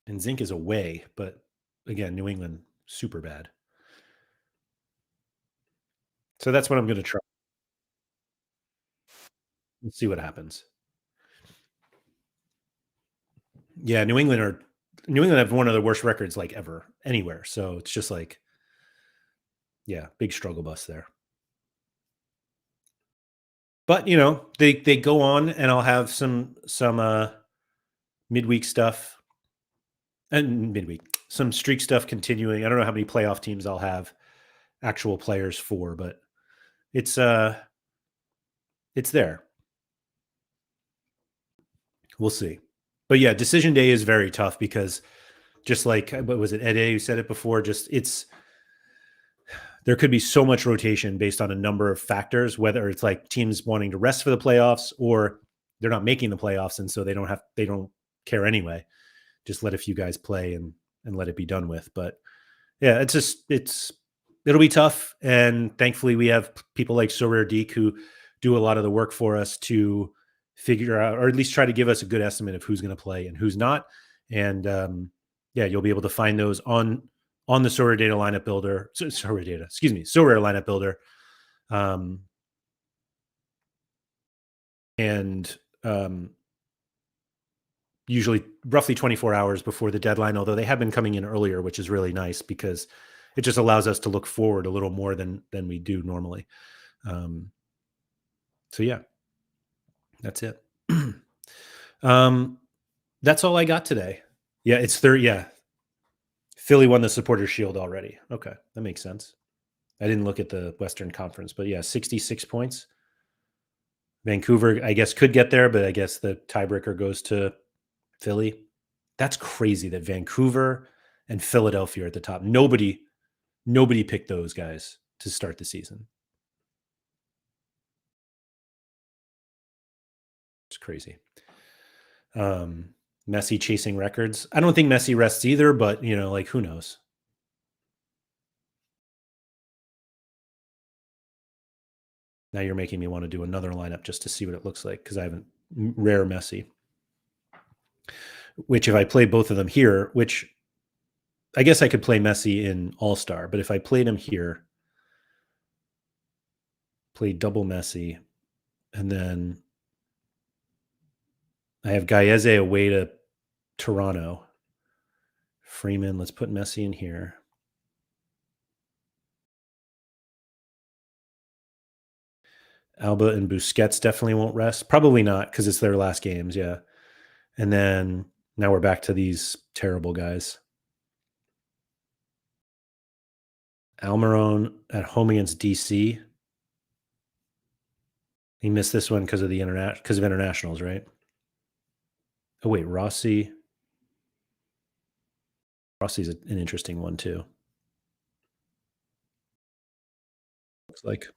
[SPEAKER 1] And Zinc is away, but again, New England super bad. So that's what I'm going to try. Let's see what happens. Yeah, New England have one of the worst records like ever anywhere. So it's just like, yeah, big struggle bus there. But they go on, and I'll have some midweek stuff and midweek some streak stuff continuing. I don't know how many playoff teams I'll have actual players for, but it's it's there. We'll see. But yeah, decision day is very tough because just like what was it, Ed A who said it before, just it's there could be so much rotation based on a number of factors, whether it's like teams wanting to rest for the playoffs or they're not making the playoffs and so they don't care anyway. Just let a few guys play and let it be done with. But yeah, it'll be tough. And thankfully we have people like Sorare Deek who do a lot of the work for us to figure out, or at least try to give us a good estimate of who's going to play and who's not. And yeah, you'll be able to find those on the Sorare Data lineup builder. Sorare Data, excuse me, Sorare lineup builder. Um, and usually roughly 24 hours before the deadline, although they have been coming in earlier, which is really nice because it just allows us to look forward a little more than we do normally. Um, so yeah, that's it. um, that's all I got today. Yeah, it's third. Yeah, Philly won the Supporters Shield already. Okay, that makes sense. I didn't look at the Western Conference, but yeah, 66 points. Vancouver, I guess, could get there, but I guess the tiebreaker goes to Philly. That's crazy that Vancouver and Philadelphia are at the top. Nobody picked those guys to start the season. It's crazy. Messi chasing records. I don't think Messi rests either, but like who knows? Now you're making me want to do another lineup just to see what it looks like because I haven't rare Messi. Which if I play both of them here, which I guess I could play Messi in All-Star, but if I played him here, play double Messi, and then I have Gaiese away to Toronto. Freeman, let's put Messi in here. Alba and Busquets definitely won't rest. Probably not because it's their last games. Yeah. And then now we're back to these terrible guys. Almiron at home against DC. He missed this one because of internationals, right? Oh wait, Rossi's an interesting one too. Looks like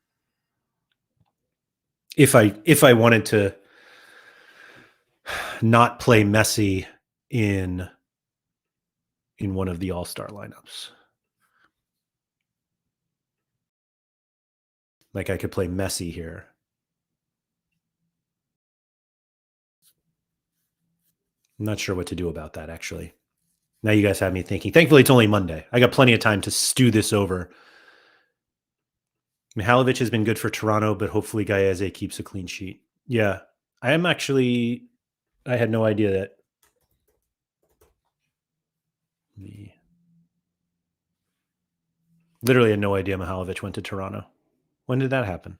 [SPEAKER 1] if I wanted to not play Messi in one of the All-Star lineups. Like I could play Messi here. I'm not sure what to do about that actually. Now you guys have me thinking. Thankfully, it's only Monday. I got plenty of time to stew this over. Mihalovic has been good for Toronto, but hopefully Gaiese keeps a clean sheet. Yeah, I am actually. I had no idea that. Literally had no idea Mihalovic went to Toronto. When did that happen?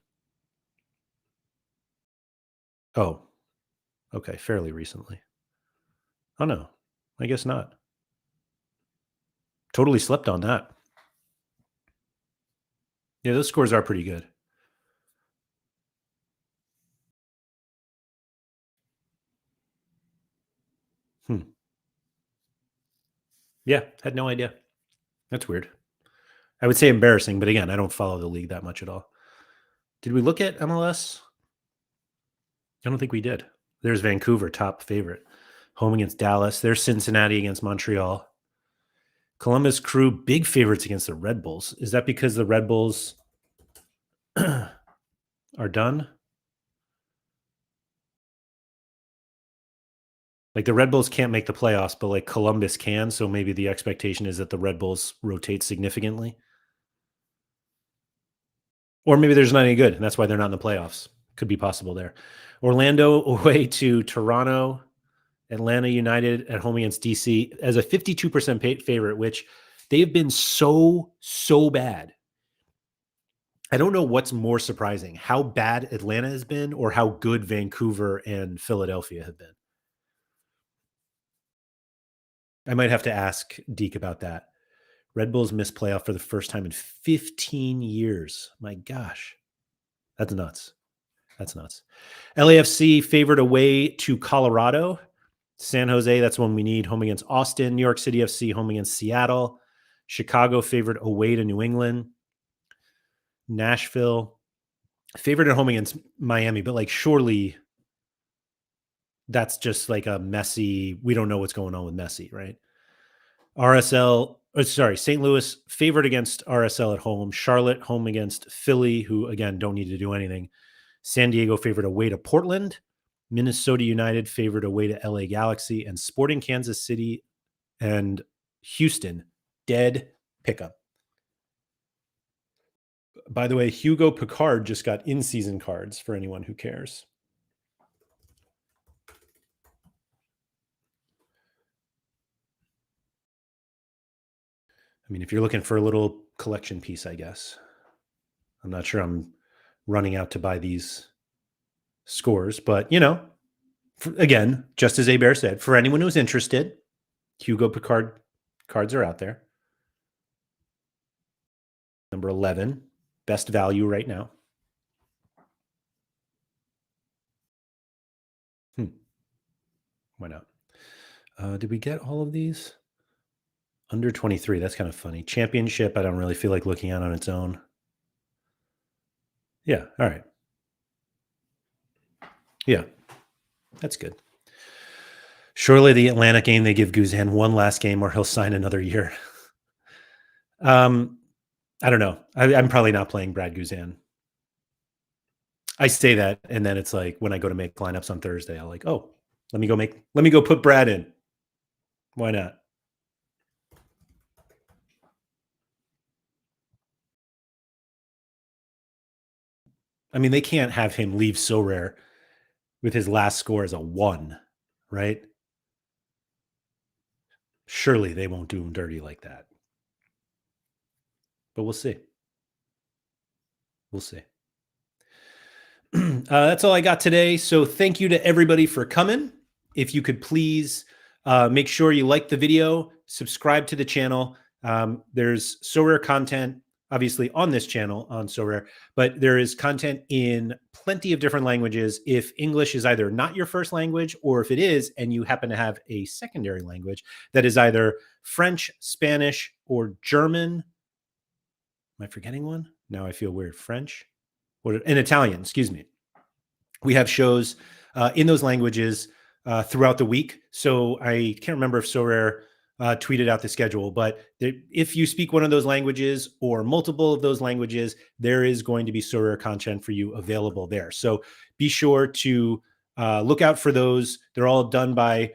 [SPEAKER 1] Oh, okay, fairly recently. Oh no, I guess not. Totally slept on that. Yeah, those scores are pretty good. Hmm. Yeah, had no idea. That's weird. I would say embarrassing, but again, I don't follow the league that much at all. Did we look at MLS? I don't think we did. There's Vancouver, top favorite. Home against Dallas. There's Cincinnati against Montreal. Columbus Crew, big favorites against the Red Bulls. Is that because the Red Bulls are done? Like the Red Bulls can't make the playoffs, but like Columbus can. So maybe the expectation is that the Red Bulls rotate significantly. Or maybe there's not any good, and that's why they're not in the playoffs. Could be possible there. Orlando away to Toronto. Atlanta United at home against DC as a 52% favorite, which they've been so bad. I don't know what's more surprising, how bad Atlanta has been or how good Vancouver and Philadelphia have been. I might have to ask Deke about that. Red Bulls missed playoff for the first time in 15 years. My gosh. That's nuts. That's nuts. LAFC favored away to Colorado. San Jose, that's one we need. Home against Austin. New York City FC, home against Seattle. Chicago favored away to New England. Nashville favored at home against Miami, but like surely that's just like a messy, we don't know what's going on with Messi, right? St. Louis favored against RSL at home. Charlotte home against Philly, who again don't need to do anything. San Diego favored away to Portland. Minnesota United favored away to LA Galaxy, and Sporting Kansas City and Houston dead pickup. By the way, Hugo Picard just got in-season cards for anyone who cares. I mean, if you're looking for a little collection piece, I guess. I'm not sure I'm running out to buy these scores, but again, just as Bear said, for anyone who's interested, Hugo Picard cards are out there. Number 11, best value right now. Why not? Did we get all of these? Under 23, that's kind of funny. Championship, I don't really feel like looking at on its own. Yeah, all right. Yeah, that's good. Surely the Atlanta game, they give Guzan one last game or he'll sign another year. I don't know. I'm probably not playing Brad Guzan. I say that, and then it's like when I go to make lineups on Thursday, I'll like, oh, let me go put Brad in. Why not? I mean, they can't have him leave Sorare with his last score as a 1, right? Surely they won't do him dirty like that. But we'll see. We'll see. That's all I got today. So thank you to everybody for coming. If you could please make sure you like the video, subscribe to the channel. There's Sorare content, obviously, on this channel on Sorare, but there is content in plenty of different languages. If English is either not your first language, or if it is, and you happen to have a secondary language that is either French, Spanish, or German. Am I forgetting one? Now I feel weird. French and Italian, excuse me. We have shows in those languages throughout the week. So I can't remember if Sorare tweeted out the schedule, but if you speak one of those languages or multiple of those languages, there is going to be Sorare content for you available there. So be sure to look out for those. They're all done by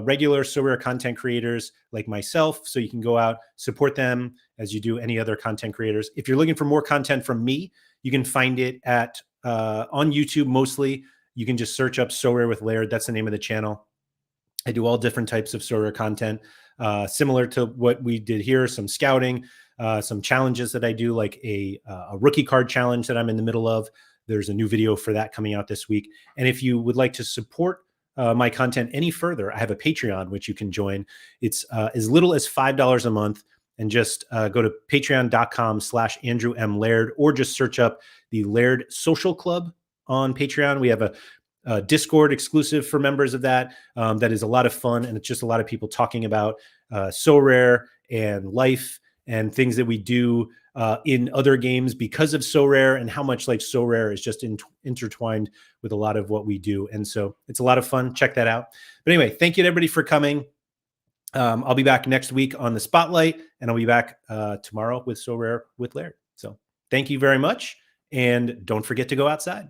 [SPEAKER 1] regular Sorare content creators like myself. So you can go out, support them as you do any other content creators. If you're looking for more content from me, you can find it at on YouTube mostly. You can just search up Sorare with Laird. That's the name of the channel. I do all different types of Sorare content, similar to what we did here, some scouting, some challenges that I do, like a rookie card challenge that I'm in the middle of. There's a new video for that coming out this week. And if you would like to support my content any further, I have a Patreon, which you can join. It's as little as $5 a month. And just go to patreon.com/Andrew M. Laird, or just search up the Laird Social Club on Patreon. We have a Discord exclusive for members of that. That is a lot of fun, and it's just a lot of people talking about Sorare and life and things that we do in other games because of Sorare, and how much like Sorare is just intertwined with a lot of what we do. And so it's a lot of fun. Check that out. But anyway, thank you to everybody for coming. I'll be back next week on the Spotlight, and I'll be back tomorrow with Sorare with Laird. So thank you very much, and don't forget to go outside.